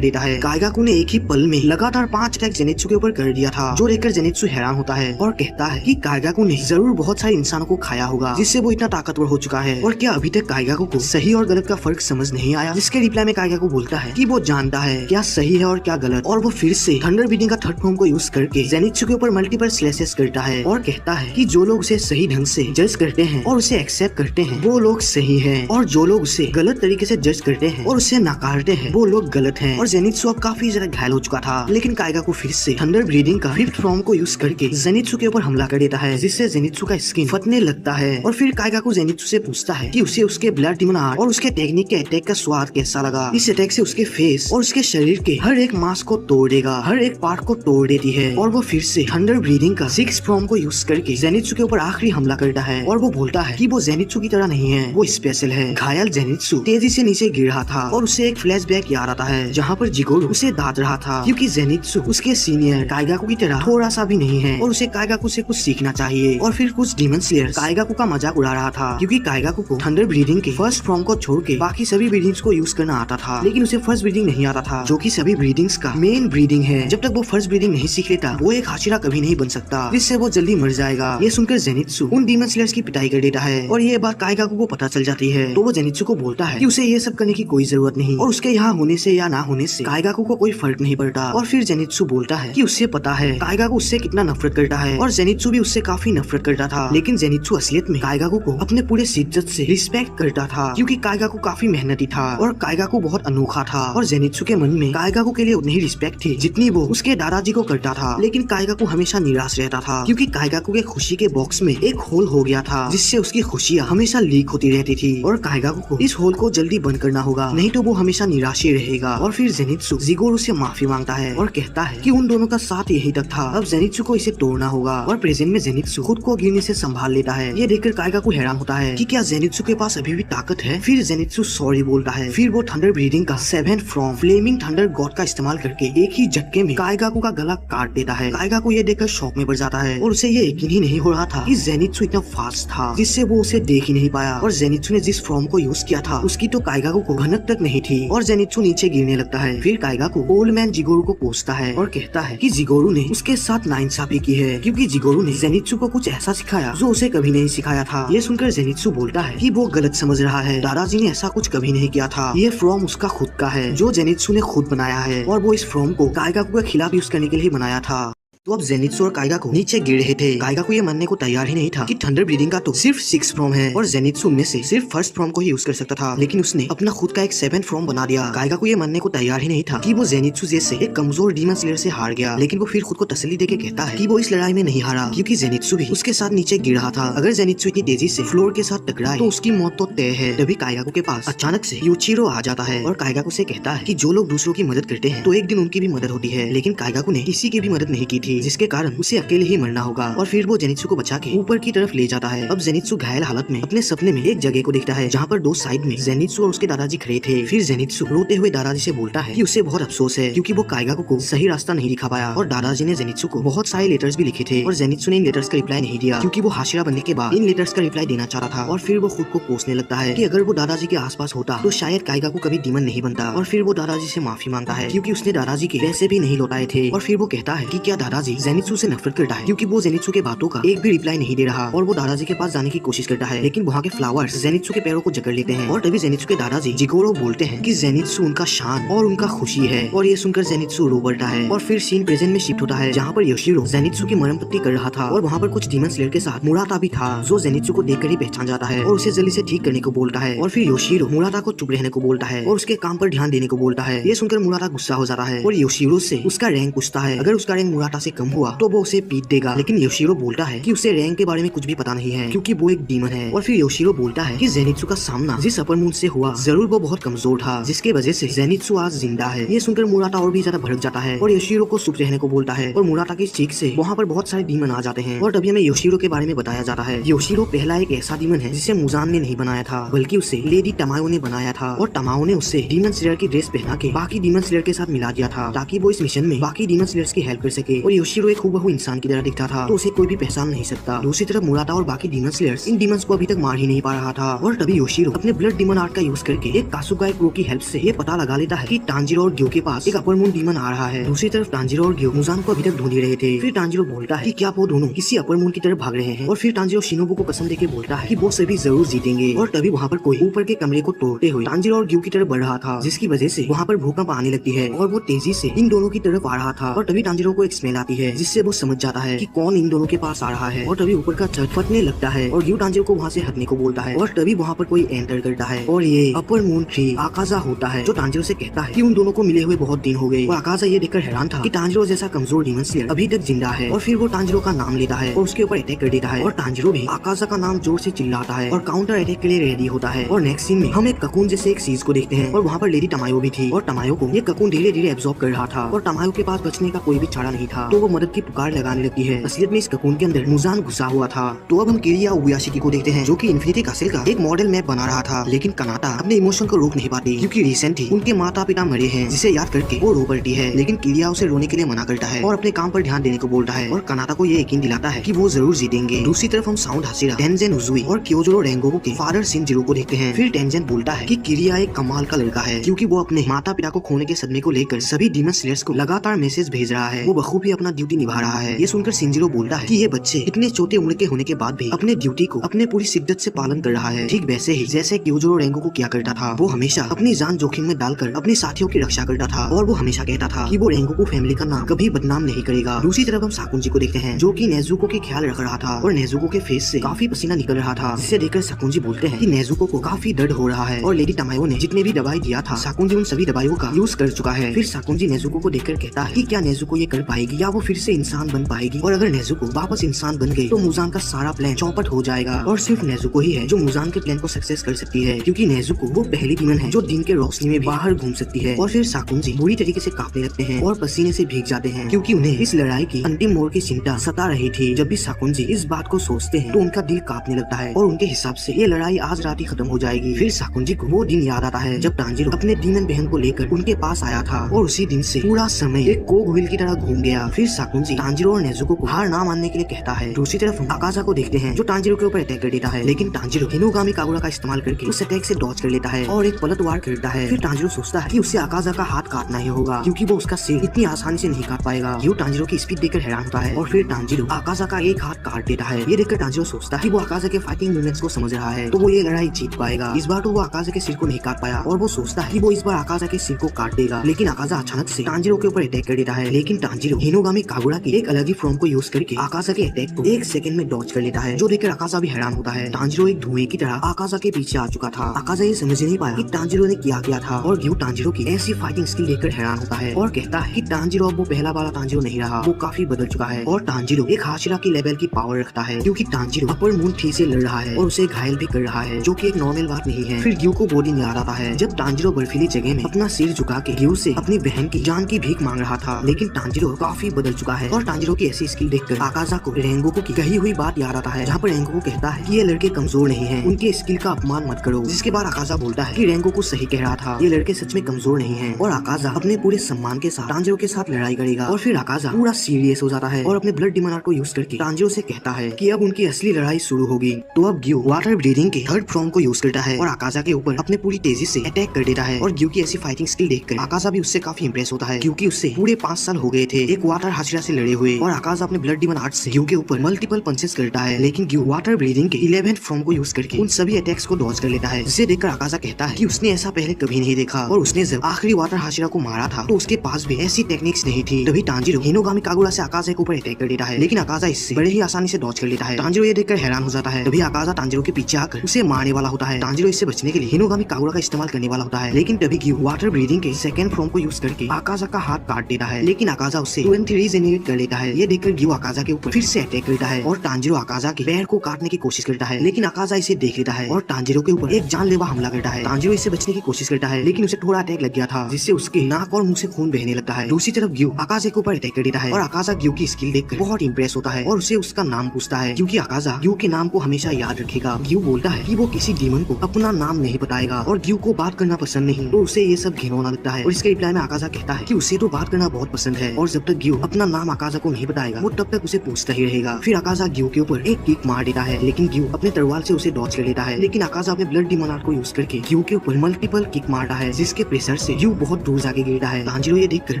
देता है। काइगाकू ने एक ही पल में लगातार 5 अटैक जेनित्सु के ऊपर कर दिया था, जो देखकर जेनित्सु हैरान होता है और कहता है कि काइगाकू ने जरूर बहुत सारे इंसानों को खाया होगा, जिससे वो इतना ताकतवर हो चुका है। और क्या अभी तक काइगाकू को सही और गलत का फर्क समझ नहीं आया? जिसके रिप्लाई में काइगाकू बोलता है कि वो जानता है क्या सही है और क्या गलत, और वो फिर से थंडर ब्रीडिंग का थर्ड फॉर्म को यूज करके जेनित्सु के ऊपर मल्टीपल स्लैशेस करता है, और कहता है कि जो लोग उसे सही ढंग से जज करते हैं और उसे एक्सेप्ट करते हैं वो लोग सही हैं, और जो लोग उसे गलत तरीके से जज करते हैं और उसे नकारते हैं वो लोग गलत हैं। और जेनित्सु अब काफी ज्यादा घायल हो चुका था, लेकिन काइगाकू फिर से थंडर ब्रीडिंग का फिफ्थ फॉर्म को यूज करके जेनित्सु के ऊपर हमला कर देता है, जिससे जेनित्सु का स्किन फटने लगता है। और फिर काइगाकू जेनित्सु से पूछता है कि उसे उसके ब्लड डिमन आर्ट और उसके टेक्निक के अटैक का स्वाद कैसा लगा। इस अटैक से उसके फेस और उसके शरीर के हर एक मांस को तोड़ देगा, हर एक पार्ट को तोड़ देती है। और वो फिर से थंडर ब्रीडिंग का सिक्स्थ फॉर्म को यूज करके जेनित्सु के ऊपर आखिरी हमला करता है, और वो बोलता है कि वो जेनित्सु की तरह नहीं है, वो स्पेशल है। घायल जेनित्सु तेजी से नीचे गिर रहा था, और उसे एक फ्लैशबैक याद आता है जहाँ पर जिगोरू उसे दांत रहा था, क्योंकि जेनित्सु उसके सीनियर काइगाकू की तरह थोड़ा सा भी नहीं है, और उसे काइगाकू से कुछ सीखना चाहिए। और फिर कुछ डीमन स्लेयर्स काइगाकू का मजाक उड़ा रहा था, क्योंकि काइगाकू को थंडर ब्रीडिंग के फर्स्ट फॉर्म को छोड़ के बाकी सभी ब्रीडिंग्स को यूज करना आता था, लेकिन उसे फर्स्ट ब्रीडिंग नहीं आता था, जो कि सभी ब्रीडिंग्स का मेन ब्रीडिंग है। जब तक वो फर्स्ट ब्रीडिंग नहीं सीख लेता वो एक हाशिरा कभी नहीं बन सकता, जिससे वो जल्दी मर जाएगा। ये सुनकर जेनित्सु उन डीमन स्लेयर्स की पिटाई कर देता है, और ये बात काइगाकू को पता चल जाती है। तो वो जेनित्सु को बोलता है कि उसे ये सब करने की कोई जरूरत नहीं, और उसके यहाँ होने से या ना होने से काइगाकू को कोई फर्क नहीं पड़ता। और फिर जेनित्सु बोलता है कि उससे पता है काइगाकू उससे कितना नफरत करता है, और जेनित्सु भी उससे काफी नफरत करता था, लेकिन जेनित्सु असलियत में काइगाकू को अपने पूरे शिद्दत से रिस्पेक्ट करता था, क्योंकि काइगाकू काफी मेहनती था और काइगाकू बहुत अनोखा था। और जेनित्सु के मन में काइगाकू के लिए उतनी ही रिस्पेक्ट थी जितनी वो उसके दादाजी को करता था। लेकिन काइगाकू हमेशा निराश रहता था, क्योंकि काइगाकू के खुशी के बॉक्स में एक होल हो गया था, जिससे उसकी खुशियाँ हमेशा लीक होती रहती थी। और काइगाकू को इस होल को जल्दी बंद करना होगा, नहीं तो वो हमेशा निराश ही रहेगा। और फिर जेनित्सु जिगोरू से माफी मांगता है और कहता है कि उन दोनों का साथ यही तक था, अब जेनित्सु को इसे तोड़ना होगा। और प्रेजेंट में जेनित्सु खुद को गिरने से संभाल लेता है। ये देखकर काइगाकू हैरान होता है कि क्या जेनित्सु के पास अभी भी ताकत है। फिर जेनित्सु सॉरी बोलता है। फिर वो थंडर ब्रीडिंग का 7th form Fleming thunder God का इस्तेमाल करके एक ही झटके में काइगाकू का गला काट देता है। काइगाकू ये देखकर शॉक में पड़ जाता है, और उसे ये यकीन ही नहीं हो रहा था कि जेनित्सु इतना फास्ट था, जिससे वो उसे देख ही नहीं पाया। और जेनित्सु ने जिस फॉर्म को यूज किया था उसकी तो काइगाकू को भनक तक नहीं थी, और जेनित्सु नीचे गिरने लगता है। फिर काइगाकू ओल्ड मैन जिगोरू को कोसता है और कहता है कि जिगोरू ने उसके साथ नाइंसाफी की है, क्योंकि जिगोरू ने जेनित्सु को कुछ ऐसा सिखाया जो उसे कभी नहीं सिखाया था। ये सुनकर जेनित्सु बोलता है कि वो गलत समझ रहा है, दादाजी ने ऐसा कुछ कभी नहीं किया था। ये फॉर्म उसका खुद का है जो जेनित्सु ने खुद बनाया है, और वो इस फॉर्म को काइगाकू के खिलाफ यूज करने के लिए बनाया था। तो अब जेनित्सु और काइगा को नीचे गिर रहे थे। काइगा को ये मानने को तैयार ही नहीं था कि थंडर ब्रीदिंग का तो सिर्फ 6 फॉर्म है और जेनित्सु में से सिर्फ फर्स्ट फॉर्म को ही यूज कर सकता था, लेकिन उसने अपना खुद का एक 7th फॉर्म बना दिया। काइगा को ये मानने को तैयार ही नहीं था कि वो जेनित्सु जैसे एक कमजोर डीमन स्लेयर से हार गया, लेकिन वो फिर खुद को तसल्ली देके कहता है कि वो इस लड़ाई में नहीं हारा क्योंकि जेनित्सु भी उसके साथ नीचे गिर रहा था। अगर जेनित्सु इतनी तेजी से फ्लोर के साथ टकराए तो उसकी मौत तो तय है। तभी काइगा के पास अचानक से यूचिरो आ जाता है और काइगा से कहता है कि जो लोग दूसरों की मदद करते हैं तो एक दिन उनकी भी मदद होती है, लेकिन काइगा ने किसी की भी मदद नहीं की थी, जिसके कारण उसे अकेले ही मरना होगा। और फिर वो जेनित्सु को बचा के ऊपर की तरफ ले जाता है। अब जेनित्सु घायल हालत में अपने सपने में एक जगह को देखता है जहाँ पर दो साइड में जेनित्सु और उसके दादाजी खड़े थे। फिर जेनित्सु रोते हुए दादाजी से बोलता है कि उसे बहुत अफसोस है क्योंकि वो काइगा को सही रास्ता नहीं दिखा पाया, और दादाजी ने जेनित्सु को बहुत सारे लेटर्स भी लिखे थे और जेनित्सु ने इन लेटर्स का रिप्लाई नहीं दिया क्योंकि वो हाशिरा बनने के बाद इन लेटर्स का रिप्लाई देना चाह रहा था। और फिर वो खुद को कोसने लगता है कि अगर वो दादाजी के आसपास होता तो शायद काइगा को कभी डीमन नहीं बनता। और फिर वो दादाजी से माफी मांगता है क्योंकि उसने दादाजी के पैसे भी नहीं लौटाए थे। और फिर वो कहता है कि क्या दादाजी जेनित्सु से नफरत करता है क्योंकि वो जेनित्सु के बातों का एक भी रिप्लाई नहीं दे रहा। और वो दादाजी के पास जाने की कोशिश करता है, लेकिन वहाँ के फ्लावर्स जेनित्सु के पैरों को जकड़ लेते हैं। और तभी जेनित्सु के दादाजी जिगोरो बोलते हैं कि जेनित्सु उनका शान और उनका खुशी है। और ये सुनकर जेनित्सु रो पड़ता है। और फिर सीन प्रेजेंट में शिफ्ट होता है जहाँ पर योशिरो जेनित्सु की मरम पट्टी कर रहा था और वहाँ पर कुछ डीमन स्लेयर के साथ मुराता भी था, जो जेनित्सु को देखकर ही पहचान जाता है और उसे जल्दी से ठीक करने को बोलता है। और फिर योशिरो मुराता को चुप रहने को बोलता है और उसके काम पर ध्यान देने को बोलता है। ये सुनकर मुराता गुस्सा हो जाता है और योशिरो से उसका रैंक पूछता है। अगर उसका रैंक मुराता से कम हुआ तो वो उसे पीट देगा, लेकिन योशिरो बोलता है कि उसे रैंक के बारे में कुछ भी पता नहीं है क्योंकि वो एक डीमन है। और फिर योशिरो बोलता है कि जेनित्सु का सामना जिस अपर मून से हुआ जरूर वो बहुत कमजोर था, जिसके वजह से जेनित्सु आज जिंदा है। ये सुनकर मुराता और भी ज्यादा भड़क जाता है और योशिरो को चुप रहने को बोलता है। और मुराता की चीख से वहाँ पर बहुत सारे डीमन आ जाते हैं। और तभी हमें योशिरो के बारे में बताया जाता है। योशिरो पहला एक ऐसा डीमन है जिसे मुजान ने नहीं बनाया था, बल्कि उसे लेडी टमाओ ने बनाया था। और टमाओ ने उसे डीमन स्लेयर की ड्रेस पहना के बाकी डीमन स्लेयर के साथ मिला दिया था ताकि वो इस मिशन में बाकी डीमन स्लेयर्स की हेल्प कर सके। और योशिरो एक हूबहू इंसान की तरह दिखता था तो उसे कोई भी पहचान नहीं सकता। दूसरी तरफ मुराता और बाकी डीमन स्लेयर्स इन डीमंस को अभी तक मार ही नहीं पा रहा था। और तभी योशिरो अपने ब्लड डीमन आर्ट का यूज करके एक कासुगाई क्रो की हेल्प से ये पता लगा लेता है कि टांजिरो और ग्यो के पास एक अपर मून डीमन आ रहा है। दूसरी तरफ टांजिरो और ग्यो मुजान को अभी तक ढूंढ रहे थे। फिर टांजिरो बोलता है कि क्या वो दोनों किसी अपर मून की तरफ भाग रहे हैं। और फिर टांजिरो शिनोबु को कसम देके बोलता है कि वो सभी जरूर जीतेंगे। और तभी वहाँ पर कोई ऊपर के कमरे को तोड़ते हुए टांजिरो और ग्यो की तरफ बढ़ रहा था, जिसकी वजह से वहाँ पर भूकंप आने लगती है और वो तेजी से इन दोनों की तरफ आ रहा था। और तभी टांजिरो को एक स्मेल आती है जिससे वो समझ जाता है कि कौन इन दोनों के पास आ रहा है। और तभी ऊपर का छत फटने लगता है और ग्यो टांजिरो को वहाँ से हटने को बोलता है। और तभी वहाँ पर कोई एंटर करता है और ये अपर मून 3 आकाजा होता है, जो टांजिरो से कहता है कि उन दोनों को मिले हुए बहुत दिन हो गए। और आकाजा ये देखकर हैरान था कि टांजिरो जैसा कमजोर डीमन स्लेयर अभी तक जिंदा है। और फिर वो टांजिरो का नाम लेता है और उसके ऊपर अटैक कर देता है। और टांजिरो भी आकाजा का नाम जोर से चिल्लाता है और काउंटर अटैक के लिए रेडी होता है। और नेक्स्ट सीन में हम एक ककून जैसे एक चीज को देखते हैं और वहाँ पर लेडी टमायो भी थी। और टमायो को ये ककून धीरे धीरे एब्जॉर्ब कर रहा था और टमायो के पास बचने का कोई भी चारा नहीं था, तो वो मदद की पुकार लगाने लगती है। असलियत में इस ककून के अंदर मुजान घुसा हुआ था। तो अब हम किरिया उबयाशिकी को देखते हैं जो कि इन्फिनिटी कासिल का एक मॉडल मैप बना रहा था, लेकिन कनाटा अपने इमोशन को रोक नहीं पाती क्योंकि रिसेंटली उनके माता पिता मरे हैं, जिसे याद करके वो रो पड़ती है। लेकिन किरिया उसे रोने के लिए मना करता है और अपने काम पर ध्यान देने को बोलता है और कनाटा को ये यकीन दिलाता है कि वो जरूर जीतेंगे। दूसरी तरफ हम साउंड हाशिरा, टेंजेन उजुई और क्योजोरो रेंगोकू के फादर शिनजिरो को देखते हैं। फिर टेंजेन बोलता है कि किरिया एक कमाल का लड़का है क्योंकि वो अपने माता पिता को खोने के सदमे को लेकर सभी डीमन स्लेयर्स को लगातार मैसेज भेज रहा है। वो बखूबी अपना ड्यूटी निभा रहा है। ये सुनकर शिनजिरो बोलता है कि ये बच्चे इतने छोटे उम्र के होने के बाद भी अपने ड्यूटी को अपने पूरी शिद्दत से पालन कर रहा है, ठीक वैसे ही जैसे क्योजोरो रेंगोकू किया करता था। वो हमेशा अपनी जान जोखिम में डालकर अपने साथियों की रक्षा करता था और वो हमेशा कहता था कि वो रेंगोकू फैमिली का नाम कभी बदनाम नहीं करेगा। दूसरी तरफ हम साकुंजी को देखते हैं जो कि नेजुको के ख्याल रख रहा था और नेजुको के फेस से काफी पसीना निकल रहा था, जिसे देखकर साकुंजी बोलते हैं कि नेजुको को काफी दर्द हो रहा है। और लेडी टमायो ने जितने भी दवाई दिया था साकुंजी उन सभी दवाइयों का यूज कर चुका है। फिर साकुंजी नेजुको को देखकर कहता है कि क्या नेजुको ये कर पाएगी या वो फिर से इंसान बन पाएगी, और अगर नेजुको वापस इंसान बन गई तो मुजान का सारा प्लान चौपट हो जाएगा। और सिर्फ नेजुको ही है जो मुजान के प्लान को सक्सेस कर सकती है क्योंकि नेजुको वो पहली डीमन है जो दिन के रोशनी में बाहर घूम सकती है। और फिर साकुंजी बुरी तरीके से कांपने लगते हैं और पसीने से भीग जाते हैं क्योंकि उन्हें इस लड़ाई की अंतिम मोड़ की चिंता सता रही थी। जब भी साकुंजी इस बात को सोचते हैं तो उनका दिल कांपने लगता है और उनके हिसाब से ये लड़ाई आज रात ही खत्म हो जाएगी। फिर साकुंजी को वो दिन याद आता है जब टांजिरो अपने डीमन बहन को लेकर उनके पास आया था और उसी दिन से पूरा समय एक कोग व्हील की तरह घूम गया। फिर साकुंजी टांजिरो और नेजुको को हार ना मानने के लिए कहता है। दूसरी तरफ हम आकाजा को देखते हैं जो टांजिरो के ऊपर अटैक कर देता है, लेकिन टांजिरो हिनोगामी कागुरा का इस्तेमाल करके उस अटैक से डॉज कर लेता है और एक पलटवार करता है। फिर टांजिरो सोचता है कि उसे आकाजा का हाथ काटना ही होगा क्योंकि वो उसका सिर इतनी आसानी से नहीं काट पाएगा। यो टांजिरो की स्पीड देखकर हैरान होता है और फिर टांजिरो आकाजा का एक हाथ काट देता है। ये देखकर टांजिरो सोचता है कि वो आकाजा के फाइटिंग मूवमेंट्स को समझ रहा है तो वो ये लड़ाई जीत पाएगा। इस बार तो वो आकाजा के सिर को नहीं काट पाया और वो सोचता है कि वो इस बार आकाजा के सिर को काट देगा, लेकिन आकाजा अचानक से टांजिरो के ऊपर अटैक कर देता है। लेकिन टांजिरो हिनोगामी हिनोगामी कागुरा की एक अलग ही फॉर्म को यूज करके आकाजा के अटैक को 1 सेकंड में डॉज कर लेता है, जो देखकर आकाजा भी हैरान होता है। तांजिरो एक धुएं की तरह आकाजा के पीछे आ चुका था। आकाजा ये समझ नहीं पाया कि तांजिरो ने क्या था और ग्यू तांजिरो की ऐसी फाइटिंग स्किल देखकर हैरान होता है और कहता है कि तांजिरो अब वो पहला वाला तांजिरो नहीं रहा, वो काफी बदल चुका है और तांजिरो एक हाशिरा की लेवल की पावर रखता है, क्योंकि तांजिरो अपर मून 3 से लड़ रहा है और उसे घायल भी कर रहा है, जो कि एक नॉर्मल बात नहीं है। फिर ग्यू को वो दिन याद आता है जब तांजिरो बर्फीली जगह में अपना सिर झुका के ग्यू से अपनी बहन की जान की भीख मांग रहा था, लेकिन तांजिरो काफी बदल चुका है। और तांजिरो की ऐसी स्किल देखकर आकाजा को रेंगोकू की कही हुई बात याद आता है, जहाँ पर रेंगोकू कहता है कि ये लड़के कमजोर नहीं है, उनके स्किल का अपमान मत करो। जिसके बाद आकाजा बोलता है कि रेंगोकू सही कह रहा था, ये लड़के सच में कमजोर नहीं है। और आकाजा अपने पूरे सम्मान के साथ तांजिरो के साथ लड़ाई करेगा। और फिर आकाजा पूरा सीरियस हो जाता है और अपने ब्लड डिमोनार को यूज करके तांजिरो से कहता है कि अब उनकी असली लड़ाई शुरू होगी। तो अब ग्यू वाटर ब्रीदिंग के थर्ड फॉर्म को यूज करता है और आकाजा के ऊपर अपने पूरी तेजी से अटैक कर देता है। और ग्यू की ऐसी फाइटिंग स्किल देखकर आकाजा भी उससे काफी इंप्रेस होता है, क्योंकि उससे पूरे 5 साल हो गए थे एक वाटर हाशिरा से लड़े हुए। और आकाजा अपने ब्लड डिमन आर्ट से ग्यू के ऊपर मल्टीपल पंचेस करता है, लेकिन ग्यू वाटर ब्रीदिंग के 11th फॉर्म को यूज करके उन सभी अटैक्स को डॉज कर लेता है, जिसे देखकर आकाजा कहता है कि उसने ऐसा पहले कभी नहीं देखा। और उसने जब आखिरी वाटर हाशिरा को मारा था तो उसके पास भी ऐसी टेक्निक्स नहीं थी। तभी तांजिरो हिनोगामी कागुरा से आकाजा के ऊपर अटैक कर देता है, लेकिन आकाजा इससे बड़े ही आसानी से डॉज कर लेता है। तांजिरो ये देखकर हैरान हो जाता है। तभी आकाजा तांजिरो के पीछे आकर उसे मारने वाला होता है। तांजिरो इससे बचने के लिए हिनोगामी कागुरा का इस्तेमाल करने वाला होता है, लेकिन तभी ग्यू वाटर ब्रीदिंग के 2nd फॉर्म को यूज करके आकाजा का हाथ काट देता है, लेकिन आकाजा उससे 23 रीजेनरेट कर लेता है। ये देखकर ग्यू आकाजा के ऊपर फिर से अटैक करता है और तांजिरो आकाजा के पैर को काटने की कोशिश करता है, लेकिन आकाजा इसे देख लेता है और तांजिरो के ऊपर एक जानलेवा हमला करता है। तांजिरो इससे बचने की कोशिश करता है, लेकिन उसे थोड़ा अटैक लग गया था, जिससे उसके नाक और मुंह से खून बहने लगता है। दूसरी तरफ ग्यू आकाजा के ऊपर अटैक कर देता है और आकाजा ग्यू की स्किल देखकर बहुत इंप्रेस होता है और उसे उसका नाम पूछता है, क्योंकि आकाजा ग्यू के नाम को हमेशा याद रखेगा। ग्यू बोलता है कि वो किसी डीमन को अपना नाम नहीं बताएगा और ग्यू को बात करना पसंद नहीं, तो उसे ये सब घिनौना लगता है। और इसके रिप्लाई में आकाजा कहता है कि उसे तो बात करना बहुत पसंद है और जब तक ग्यू अपना नाम आकाजा को नहीं बताएगा वो तब तक उसे पूछता ही रहेगा। फिर आकाजा ग्यू के ऊपर एक किक मार देता है, लेकिन ग्यू अपने तलवार से उसे डॉज कर लेता है, लेकिन आकाजा अपने ब्लड डिमोनार को यूज करके ग्यू के ऊपर मल्टीपल किक मारता है, जिसके प्रेशर से ग्यू बहुत दूर जाके गिरता है। तांजिरो ये देखकर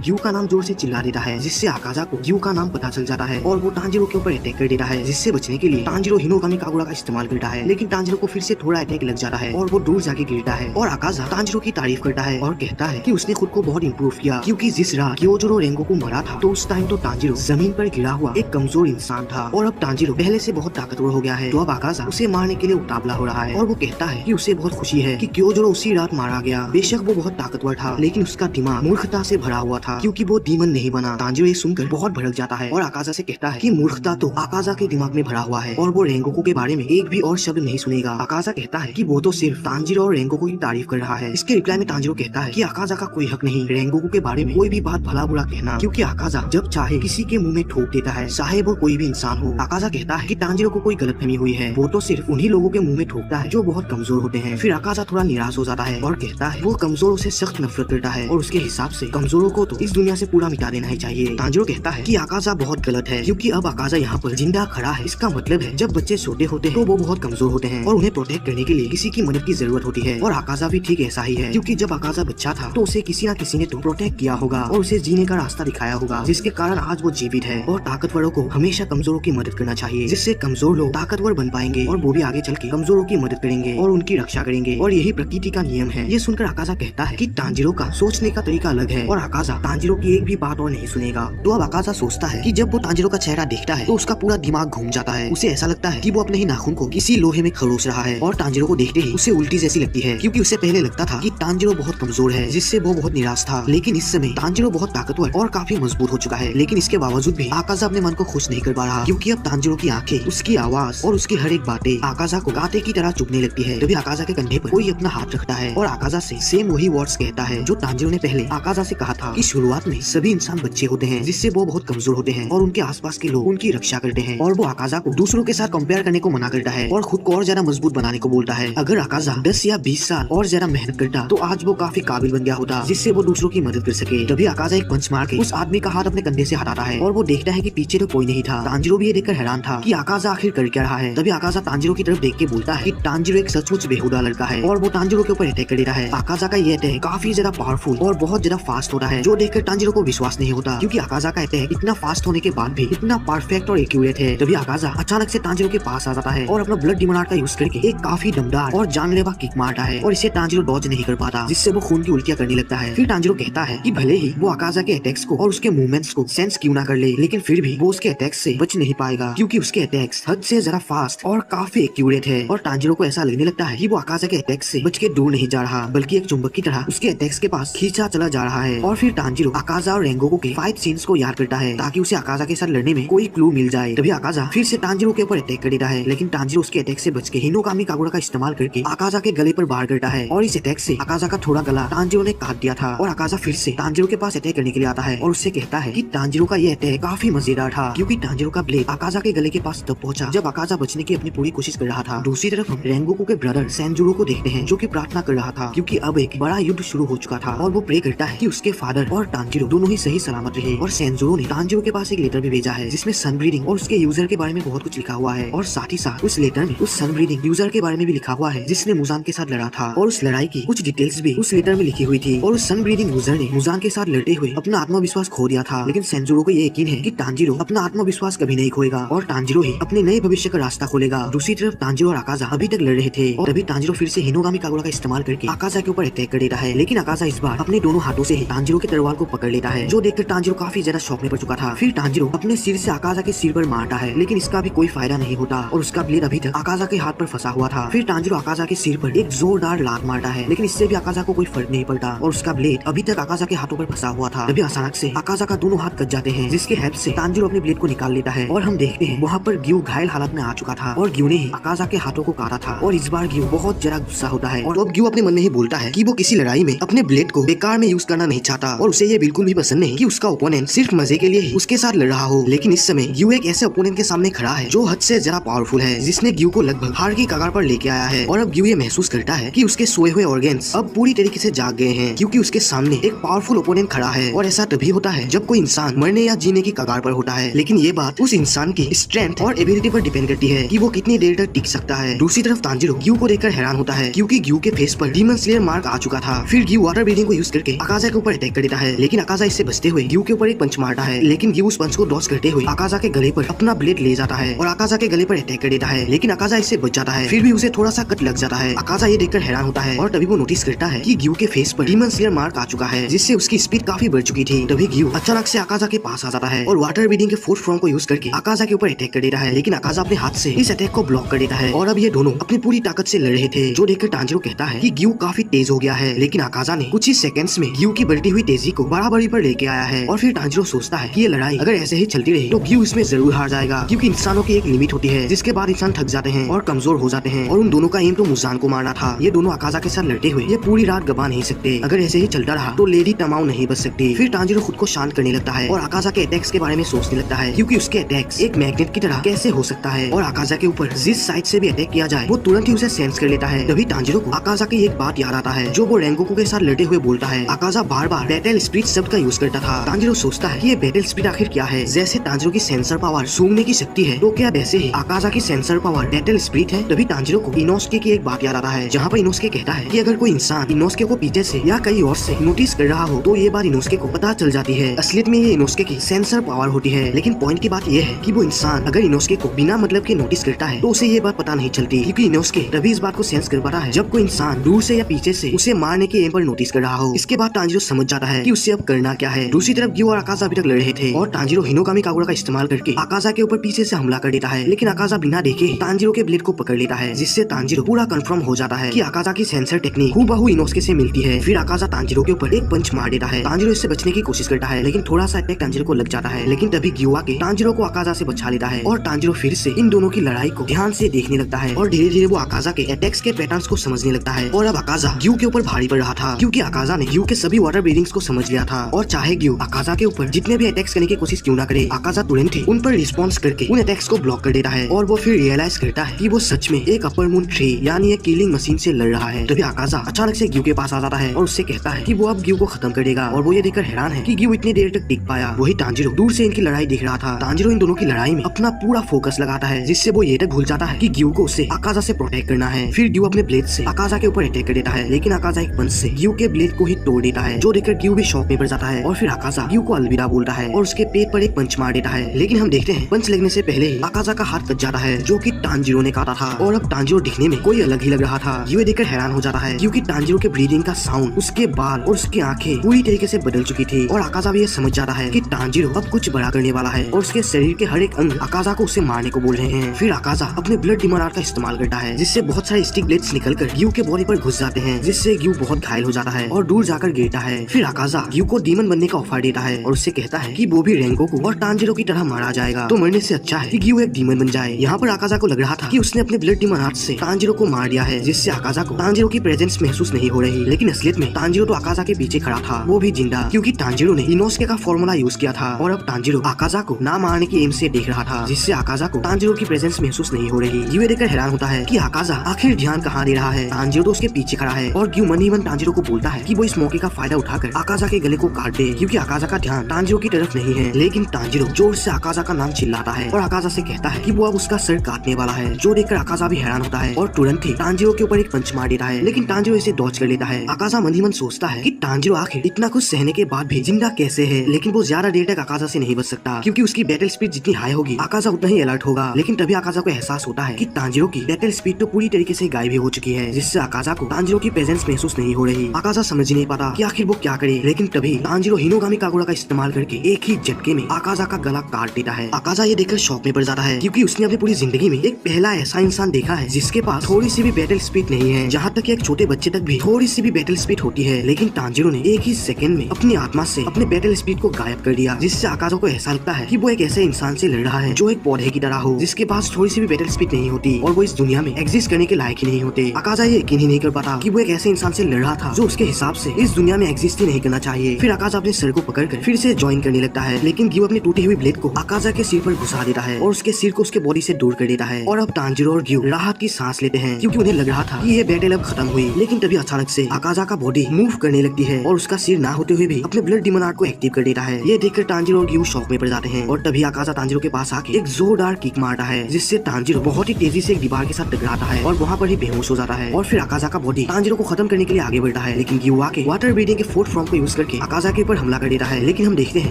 ग्यू का नाम जोर से चिल्ला देता है, जिससे आकाजा को ग्यू का नाम पता चल जाता है और वो तांजिरो के ऊपर अटैक कर देता है। जिससे बचने के लिए तांजिरो हिनोगामी कागुरा का इस्तेमाल करता है, लेकिन तांजिरो को फिर से थोड़ा अटैक लग जाता है और वो दूर जाके गिरता है। और आकाजा तांजिरो की तारीफ करता है और कहता है कि उसने खुद को बहुत इंप्रूव किया, क्योंकि जिस राह क्योजोरो रेंगोकू मरा था तो उस टाइम तो तांजिरो जमीन पर गिरा हुआ एक कमजोर इंसान था और अब तांजिरो पहले से बहुत ताकतवर हो गया है। तो अब आकाजा उसे मारने के लिए उतावला हो रहा है और वो कहता है कि उसे बहुत खुशी है कि क्योजोरो उसी रात मारा गया। बेशक वो बहुत ताकतवर था, लेकिन उसका दिमाग मूर्खता से भरा हुआ था, क्योंकि वो डीमन नहीं बना। तांजिरो ये सुनकर बहुत भड़क जाता है और आकाजा से कहता है कि मूर्खता तो आकाजा के दिमाग में भरा हुआ है और वो रेंगोकू के बारे में एक भी और शब्द नहीं सुनेगा। आकाजा कहता है कि वो तो सिर्फ तांजिरो और रेंगोकू की तारीफ कर रहा है। इसके रिप्लाई में तांजिरो कहता है कि आकाजा का कोई हक नहीं रेंगोकू के बारे में कोई भी बात भला बुरा कहना, क्योंकि आकाजा जब चाहे किसी के मुंह में ठोक देता है, चाहे वो कोई भी इंसान हो। आकाजा कहता है कि तांजिरो को कोई गलतफहमी हुई है, वो तो सिर्फ उन्हीं लोगों के मुंह में ठोकता है जो बहुत कमजोर होते हैं। फिर आकाजा थोड़ा निराश हो जाता है और कहता है वो कमजोरों से सख्त नफरत करता है और उसके हिसाब से कमजोरों को तो इस दुनिया से पूरा मिटा देना ही चाहिए। तांजिरो कहता है कि आकाजा बहुत गलत है, क्योंकि अब आकाजा यहाँ पर जिंदा खड़ा है। इसका मतलब है जब बच्चे छोटे होते हैं तो वो बहुत कमजोर होते हैं और उन्हें प्रोटेक्ट करने के लिए किसी की मदद की जरूरत होती है। और आकाजा भी ठीक ऐसा ही है, क्योंकि जब आकाजा बच्चा था तो उसे किसी न किसी ने तो प्रोटेक्ट किया होगा और उसे जीने का रास्ता दिखाया होगा, जिसके कारण आज वो जीवित है। और ताकतवरों को हमेशा कमजोरों की मदद करना चाहिए, जिससे कमजोर लोग ताकतवर बन पाएंगे और वो भी आगे चल के कमजोरों की मदद करेंगे और उनकी रक्षा करेंगे। और यही प्रकृति का नियम है। ये सुनकर आकाजा कहता है कि तांजिरो का सोचने का तरीका अलग है और आकाजा तांजिरो की एक भी बात और नहीं सुनेगा। तो अब आकाजा सोचता है कि जब वो तांजिरो का चेहरा देखता है तो उसका पूरा दिमाग घूम जाता है। उसे ऐसा लगता है कि वो अपने ही नाखून को किसी लोहे में खरोच रहा है और तांजिरो को देखते ही उसे उल्टी जैसी लगती है, क्योंकि उसे पहले लगता था कि तांजिरो बहुत कमजोर है, जिससे वो बहुत निराश था। लेकिन इस समय तांजिरो बहुत ताकतवर और काफी मजबूत हो चुका है। लेकिन इसके बावजूद भी आकाजा अपने मन को खुश नहीं कर पा रहा, क्योंकि अब तांजिरो की आंखें, उसकी आवाज और उसकी हर एक बातें आकाजा को कांटे की तरह चुभने लगती है। तभी आकाजा के कंधे पर कोई अपना हाथ रखता है और आकाजा से सेम वही वर्ड्स कहता है जो तांजिरो ने पहले आकाजा से कहा था कि शुरुआत में सभी इंसान बच्चे होते हैं, जिससे वो बहुत कमजोर होते हैं और उनके आसपास के लोग उनकी रक्षा करते हैं। और वो आकाजा को दूसरों के साथ कंपेयर करने को मना करता है और खुद को और ज्यादा मजबूत बनाने को बोलता है। अगर आकाजा 10 या 20 साल और ज्यादा मेहनत करता तो आज वो काफी काबिल बन गया होता, जिससे वो दूसरों की मदद कर सके। तभी आकाजा एक पंच मार के उस आदमी का हाथ अपने कंधे से हटाता है और वो देखता है कि पीछे तो कोई नहीं था। तांजिरो भी ये देखकर हैरान था कि आकाजा आखिर कर क्या रहा है। तभी आकाजा तांजिरो की तरफ देख के बोलता है कि तांजिरो एक सचमुच बेहुदा लड़का है और वो तांजिरो के ऊपर अटैक कर देता है। आकाजा का ये अटैक काफी ज्यादा पावरफुल और बहुत ज्यादा फास्ट होता है, जो देखकर तांजिरो को विश्वास नहीं होता, क्योंकि आकाजा का अटैक इतना फास्ट होने के बाद भी इतना परफेक्ट और एक्यूरेट है। तभी आकाजा अचानक से तांजिरो के पास आ जाता है और अपना ब्लड डिमोनार का यूज करके एक काफी दमदार और जानलेवा किक मारता है और इसे तांजिरो डॉज नहीं कर पाता, जिससे वो खून की उल्टियां करने लगता है। फिर तांजिरो कहता है कि भले ही वो आकाजा के अटैक्स को और उसके मूवमेंट्स को को सेंस क्यों ना कर ले, लेकिन फिर भी वो उसके अटैक से बच नहीं पाएगा क्योंकि उसके अटैक्स हद से ज्यादा फास्ट और काफी एक्यूरेट है। और तांजीरो को ऐसा लगने लगता है कि वो आकाजा के अटैक से बच के दूर नहीं जा रहा, बल्कि एक चुंबक की तरह उसके अटैक्स के पास खींचा चला जा रहा है। और फिर तांजीरो आकाजा और रेंगोकू के फाइट सीन्स को याद करता है ताकि उसे आकाजा के साथ लड़ने में कोई क्लू मिल जाए। तभी आकाजा फिर से तांजीरो के ऊपर अटैक कर देता है, लेकिन तांजीरो उसके अटैक से बच के हिनोकामी कागुरा का इस्तेमाल करके आकाजा के गले पर वार करता है। और इस अटैक से आकाजा का थोड़ा गला तांजीरो ने काट दिया था। और आकाजा फिर से तांजीरो के पास अटैक करने के लिए आता है और उससे कहता है कि तांजीरो का ये अटैक काफी मजेदार था, क्योंकि तांजीरो का ब्लेड आकाजा के गले के पास तब पहुंचा जब आकाजा बचने की अपनी पूरी कोशिश कर रहा था। दूसरी तरफ हम रेंगोकू के ब्रदर सेंजुरो को देखते हैं, जो कि प्रार्थना कर रहा था क्योंकि अब एक बड़ा युद्ध शुरू हो चुका था। और वो प्रे करता है कि उसके फादर और तांजीरो दोनों ही सही सलामत रहे। और सेंजुरो ने तांजीरो के पास एक लेटर भी भेजा है जिसमें सन ब्रीडिंग और उसके यूजर के बारे में बहुत कुछ लिखा हुआ है। और साथ ही साथ उस लेटर में उस सन ब्रीडिंग यूजर के बारे में भी लिखा हुआ है जिसने मुजान के साथ लड़ा था, और उस लड़ाई की कुछ डिटेल्स भी उस लेटर में लिखी हुई थी। और उस सन ब्रीडिंग यूजर ने मुजान के साथ लड़ते हुए अपना आत्मविश्वास खो दिया था, लेकिन सेंजुरो को ये यकीन है कि तांजीरो अपना आत्मविश्वास कभी नहीं खोएगा और तांजीरो ही अपने नए भविष्य का रास्ता खोलेगा। दूसरी तरफ तांजीरो और आकाजा अभी तक लड़ रहे थे और तभी तांजीरो फिर से हिनोगामी कागुरा का इस्तेमाल करके आकाजा के ऊपर अटैक कर देता है, लेकिन आकाजा इस बार अपने दोनों हाथों से ही तांजीरो के तलवार को पकड़ लेता है, जो देखकर तांजीरो काफी ज्यादा शॉक में पड़ चुका था। फिर तांजीरो अपने सिर से आकाजा के सिर पर मारता है, लेकिन इसका भी कोई फायदा नहीं होता और उसका ब्लेड अभी तक आकाजा के हाथ पर फंसा हुआ था। फिर तांजीरो आकाजा के सिर पर एक जोरदार लात मारता है, लेकिन इससे भी आकाजा को कोई फर्क नहीं पड़ता और उसका ब्लेड अभी तक आकाजा के हाथों पर फंसा हुआ था। तभी अचानक से आकाजा का दोनों हाथ कट जाते हैं, जिसके हेल्प से तांजीरो अपने ब्लेड को निकाल लेता है और हम देखते हैं वहाँ पर ग्यू घायल हालत में आ चुका था और ग्यू ने ही आकाजा के हाथों को काटा था। और इस बार ग्यू बहुत जरा गुस्सा होता है और अब ग्यू अपने मन में ही बोलता है कि वो किसी लड़ाई में अपने ब्लेड को बेकार में यूज करना नहीं चाहता और उसे ये बिल्कुल भी पसंद नहीं कि उसका ओपोनेंट सिर्फ मजे के लिए ही उसके साथ लड़ रहा हो। लेकिन इस समय ग्यू एक ऐसे ओपोनेंट के सामने खड़ा है जो हद से ज्यादा पावरफुल है, जिसने ग्यू को लगभग हार की कगार पर लेके आया है। और अब ग्यू ये महसूस करता है कि उसके सोए हुए ऑर्गन्स अब पूरी तरीके से जाग गए हैं, क्योंकि उसके सामने एक पावरफुल ओपोनेंट खड़ा है। और ऐसा तभी होता है जब कोई इंसान मरने या जीने की कगार पर होता है, लेकिन ये बात उस इंसान की स्ट्रेंथ और एबिलिटी पर डिपेंड करती है कि वो कितनी देर तक टिक सकता है। दूसरी तरफ तांजीरो ग्यू को देखकर हैरान होता है, क्योंकि ग्यू के फेस पर डीमन स्लेयर मार्क आ चुका था। फिर ग्यू वाटर ब्रीथिंग को यूज करके आकाजा के ऊपर अटैक कर देता है, लेकिन आकाजा इससे बचते हुए ग्यू के ऊपर एक पंच मारता है, लेकिन ग्यू उस पंच को डॉज करते हुए आकाजा के गले पर अपना ब्लेड ले जाता है और आकाजा के गले पर अटैक कर देता है, लेकिन आकाजा इससे बच जाता है। फिर भी उसे थोड़ा सा कट लग जाता है। आकाजा ये देखकर हैरान होता है और तभी वो नोटिस करता है कि ग्यू के फेस पर डीमन स्लेयर मार्क आ चुका है, जिससे उसकी स्पीड काफी बढ़ चुकी थी। तभी ग्यू अचानक से आकाजा के पास आ जाता है और वाटर ब्रीथिंग के फोर्थ फॉर्म को यूज करके आकाजा के ऊपर अटैक कर देता है, लेकिन आकाजा अपने हाथ से इस अटैक को ब्लॉक कर देता है। और अब ये दोनों अपनी पूरी ताकत से लड़ रहे थे, जो देखकर तांजीरो कहता है कि ग्यू काफी तेज हो गया है, लेकिन आकाजा ने कुछ ही सेकंड्स में ग्यू की बढ़ती हुई तेजी को बराबरी पर लेके आया है। और फिर तांजीरो सोचता है कि ये लड़ाई अगर ऐसे ही चलती रही तो ग्यू इसमें जरूर हार जाएगा, क्योंकि इंसानों की एक लिमिट होती है जिसके बाद इंसान थक जाते हैं और कमजोर हो जाते हैं। और उन दोनों का एम तो मुजान को मारना था। ये दोनों आकाजा के साथ लड़ते हुए ये पूरी रात गवा नहीं सकते। अगर ऐसे ही चलता रहा तो लेडी तमाऊ नहीं बच सकती। फिर तांजीरो खुद को शांत करने लगता है और आकाजा के अटैक्स के बारे में सोचने लगता है, क्योंकि उसके अटैक्स एक मैग्नेट की तरह कैसे हो सकता है और आकाजा के ऊपर जिस साइड से भी अटैक किया जाए वो तुरंत ही उसे सेंस कर लेता है। तभी तांजीरो को आकाजा की एक बात याद आता है जो वो रेंगोकू के साथ लड़ते हुए बोलता है। आकाजा बार बार बैटल स्पिरिट शब्द का यूज करता था। तांजीरो सोचता है कि ये बैटल स्पिरिट आखिर क्या है। जैसे तांजीरो की सेंसर पावर सूंघने की शक्ति है, तो क्या वैसे ही आकाजा की सेंसर पावर बैटल स्पिरिट है। तभी तांजीरो को इनोस्के की एक बात याद आता है, जहाँ पर इनोस्के कहता है कि अगर कोई इंसान इनोस्के को पीछे से या कहीं और से नोटिस कर रहा हो तो ये बात इनोस्के को पता चल जाती है। असलियत में ये इनोस्के की सेंसर पावर होती है, लेकिन पॉइंट की बात ये है कि वो इंसान अगर इनोस्के को बिना मतलब के नोटिस करता है तो उसे ये बात पता नहीं चलती, क्योंकि इनोस्के तभी इस बात को सेंस कर पाता है जब कोई इंसान दूर से या पीछे से उसे मारने के एम पर नोटिस कर रहा हो। इसके बाद तांजीरो समझ जाता है कि उससे अब करना क्या है। दूसरी तरफ ग्यू और आकाजा अभी तक लड़ रहे थे और तांजीरो हिनोकामी कागुरा का इस्तेमाल करके आकाजा के ऊपर पीछे से हमला कर देता है, लेकिन आकाजा बिना देखे तांजीरो के ब्लेड को पकड़ लेता है, जिससे तांजीरो पूरा कंफर्म हो जाता है कि आकाजा की सेंसर टेक्निक हूबहू इनोस्के से मिलती है। फिर आकाजा तांजीरो के ऊपर एक पंच मार देता है। तांजीरो इससे बचने की कोशिश करता है, लेकिन थोड़ा सा अटैक तांजीरो को लग जाता है, लेकिन तभी ग्यू आके तांजीरो को आकाजा से बचा लेता है और तांजीरो फिर से इन दोनों की लड़ाई को ध्यान से देखने लगता है और धीरे धीरे वो आकाजा के अटैक्स के पैटर्न्स को समझने लगता है। और अब आकाजा ग्यू के ऊपर भारी पड़ रहा था, क्योंकि आकाजा ने ग्यू के सभी वाटर ब्रीथिंग्स को समझ लिया था और चाहे ग्यू आकाजा के ऊपर जितने भी अटैक्स करने की कोशिश क्यों ना करे, आकाजा तुरंत ही उन पर रिस्पॉन्स करके उन अटैक्स को ब्लॉक कर देता है। और वो फिर रियलाइज करता है कि वो सच में एक अपर मून ट्री यानी एक किलिंग मशीन से लड़ रहा है। तभी आकाजा अचानक से ग्यू के पास आ जाता है और उससे कहता है कि वो अब ग्यू को खत्म कर देगा, और वो ये देखकर हैरान है कि ग्यू इतनी देर तक टिक पाया। वही तांजीरो दूर से इनकी लड़ाई देख रहा था। तांजीरो इन दोनों की लड़ाई में अपना पूरा फोकस लगाता है, जिससे वो ये तक भूल जाता है कि ग्यू को उसे आकाजा से प्रोटेक्ट करना है। फिर ग्यू अपने ब्लेड से आकाजा के ऊपर अटैक कर देता है, लेकिन आकाजा एक पंच से ग्यू के ब्लेड को ही तोड़ देता है, जो देखकर ग्यू भी शॉक में पड़ जाता है। और फिर आकाजा ग्यू को अलविदा बोलता है और उसके पेट पर एक पंच मार देता है, लेकिन हम देखते हैं पंच लगने से पहले ही आकाजा का हाथ कट जाता है, जो कि तांजीरो ने काटा था। और अब तांजीरो दिखने में कोई अलग ही लग रहा था। ये देखकर हैरान हो जाता है, क्योंकि तांजीरो के ब्रीदिंग का साउंड, उसके बाल और उसकी आंखें पूरी तरीके से बदल चुकी थी। और आकाजा भी ये समझ जाता जाता है कि तांजीरो अब कुछ बड़ा करने वाला है और उसके शरीर के हर एक अंग आकाजा को उसे मारने को बोल रहे हैं। फिर आकाजा अपने ब्लड डीमन आर्ट का इस्तेमाल करता है जिससे बहुत सारे स्टिक ब्लेड्स निकलकर ग्यू के बॉडी पर घुस जाते हैं, जिससे ग्यू बहुत घायल हो जाता है और दूर जाकर गिरता है। फिर आकाजा ग्यू को डीमन बनने का ऑफर देता है और उससे कहता है कि वो भी रेंको और तांजीरो की तरह मारा जाएगा, तो मरने से अच्छा है कि ग्यू एक डीमन बन जाए। यहाँ पर आकाजा को लग रहा था कि उसने अपने ब्लड डीमन आर्ट से तांजीरो को मार दिया है, जिससे आकाजा को तांजीरो की प्रेजेंस महसूस नहीं हो रही। लेकिन असलियत में तांजीरो तो आकाजा के पीछे खड़ा था, वो भी जिंदा, क्योंकि तांजीरो ने इनोस्के का फॉर्मूला यूज किया था और अब तांजीरो आकाजा को ना मारने की एम से देख रहा था, जिससे आकाजा को तांजीरो की प्रेजेंस महसूस नहीं हो रही। ये देखकर हैरान होता है कि आकाजा आखिर ध्यान कहाँ दे रहा है। तांजीरो तो उसके पीछे खड़ा है और ग्यू मन ही मन तांजीरो को बोलता है कि वो इस मौके का फायदा उठाकर आकाजा के गले को काट दे, क्योंकि आकाजा का ध्यान तांजीरो की तरफ नहीं है। लेकिन तांजीरो जोर से आकाजा का नाम चिल्लाता है और आकाजा से कहता है कि वो अब उसका सर काटने वाला है, जो देखकर आकाजा भी हैरान होता है और तुरंत ही तांजीरो के ऊपर एक पंच मार देता है। लेकिन तांजीरो इसे डॉज कर लेता है। आकाजा मन ही मन सोचता है कि तांजीरो आखिर इतना कुछ सहने के बाद भी जिंदा कैसे है। लेकिन वो ज्यादा देर तक आकाजा से नहीं बच सकता, क्योंकि उसकी बैटल स्पीड जितनी हाई होगी आकाजा उतना ही अलर्ट होगा। लेकिन तभी आकाजा को एहसास होता है कि तांजीरो की बैटल स्पीड तो पूरी तरीके से गायब हो चुकी है, जिससे आकाजा को तांजीरो की प्रेजेंस महसूस नहीं हो रही। आकाजा समझ नहीं पाता कि आखिर वो क्या करे। लेकिन तभी तांजीरो हिनोगामी कागुरा का इस्तेमाल करके एक ही झटके में आकाजा का गला काट देता है। आकाजा ये देखकर शॉक में पड़ जाता है, क्योंकि उसने अपनी पूरी जिंदगी में एक पहला ऐसा इंसान देखा है जिसके पास थोड़ी सी भी बैटल स्पीड नहीं है। जहाँ तक एक छोटे बच्चे तक भी थोड़ी सी भी बैटल स्पीड होती है, लेकिन तांजीरो ने एक ही सेकंड में अपनी आत्मा से अपने बैटल स्पीड को गायब कर दिया, जिससे आकाजा को ऐसा लगता है कि वो एक ऐसे इंसान से लड़ रहा है जो एक पौधे की तरह हो, जिसके पास थोड़ी सी भी बैटल स्पीड नहीं होती और वो इस दुनिया में एग्जिस्ट करने के लायक ही नहीं होते। आकाजा ये यकीन ही नहीं कर पाता कि वो एक ऐसे इंसान से लड़ रहा था जो उसके हिसाब से इस दुनिया में एग्जिस्ट ही नहीं करना चाहिए। फिर आकाजा अपने सर को पकड़कर फिर से ज्वाइन करने लगता है, लेकिन ग्यू अपनी टूटी हुई ब्लेड को आकाजा के सिर पर घुसा देता है और उसके सिर को उसके बॉडी से दूर कर देता है। और अब तांजीरो और ग्यू राहत की सांस लेते हैं, क्योंकि उन्हें लग रहा था कि ये बैटल अब खत्म हुई। लेकिन तभी अचानक से आकाजा का बॉडी मूव करने लगती है और उसका सिर ना होते हुए भी अपने ब्लड डीमन आर्ट को एक्टिव कर देता है। ये देखकर तांजीरो और ग्यू शॉक में पड़ जाते हैं और तभी आकाजा तांजीरो के पास आके एक जोरदार किक मारता है, जिससे तांजीरो बहुत ही तेजी से एक दीवार के साथ टकराता है और वहाँ पर ही बेहोश हो जाता है। और फिर आकाजा का बॉडी तांजीरो को खत्म करने के लिए आगे बढ़ता है, लेकिन ग्यू आके वाटर ब्रीदिंग के फोर्थ फॉर्म को यूज करके आकाजा के ऊपर हमला कर देता है। लेकिन हम देखते हैं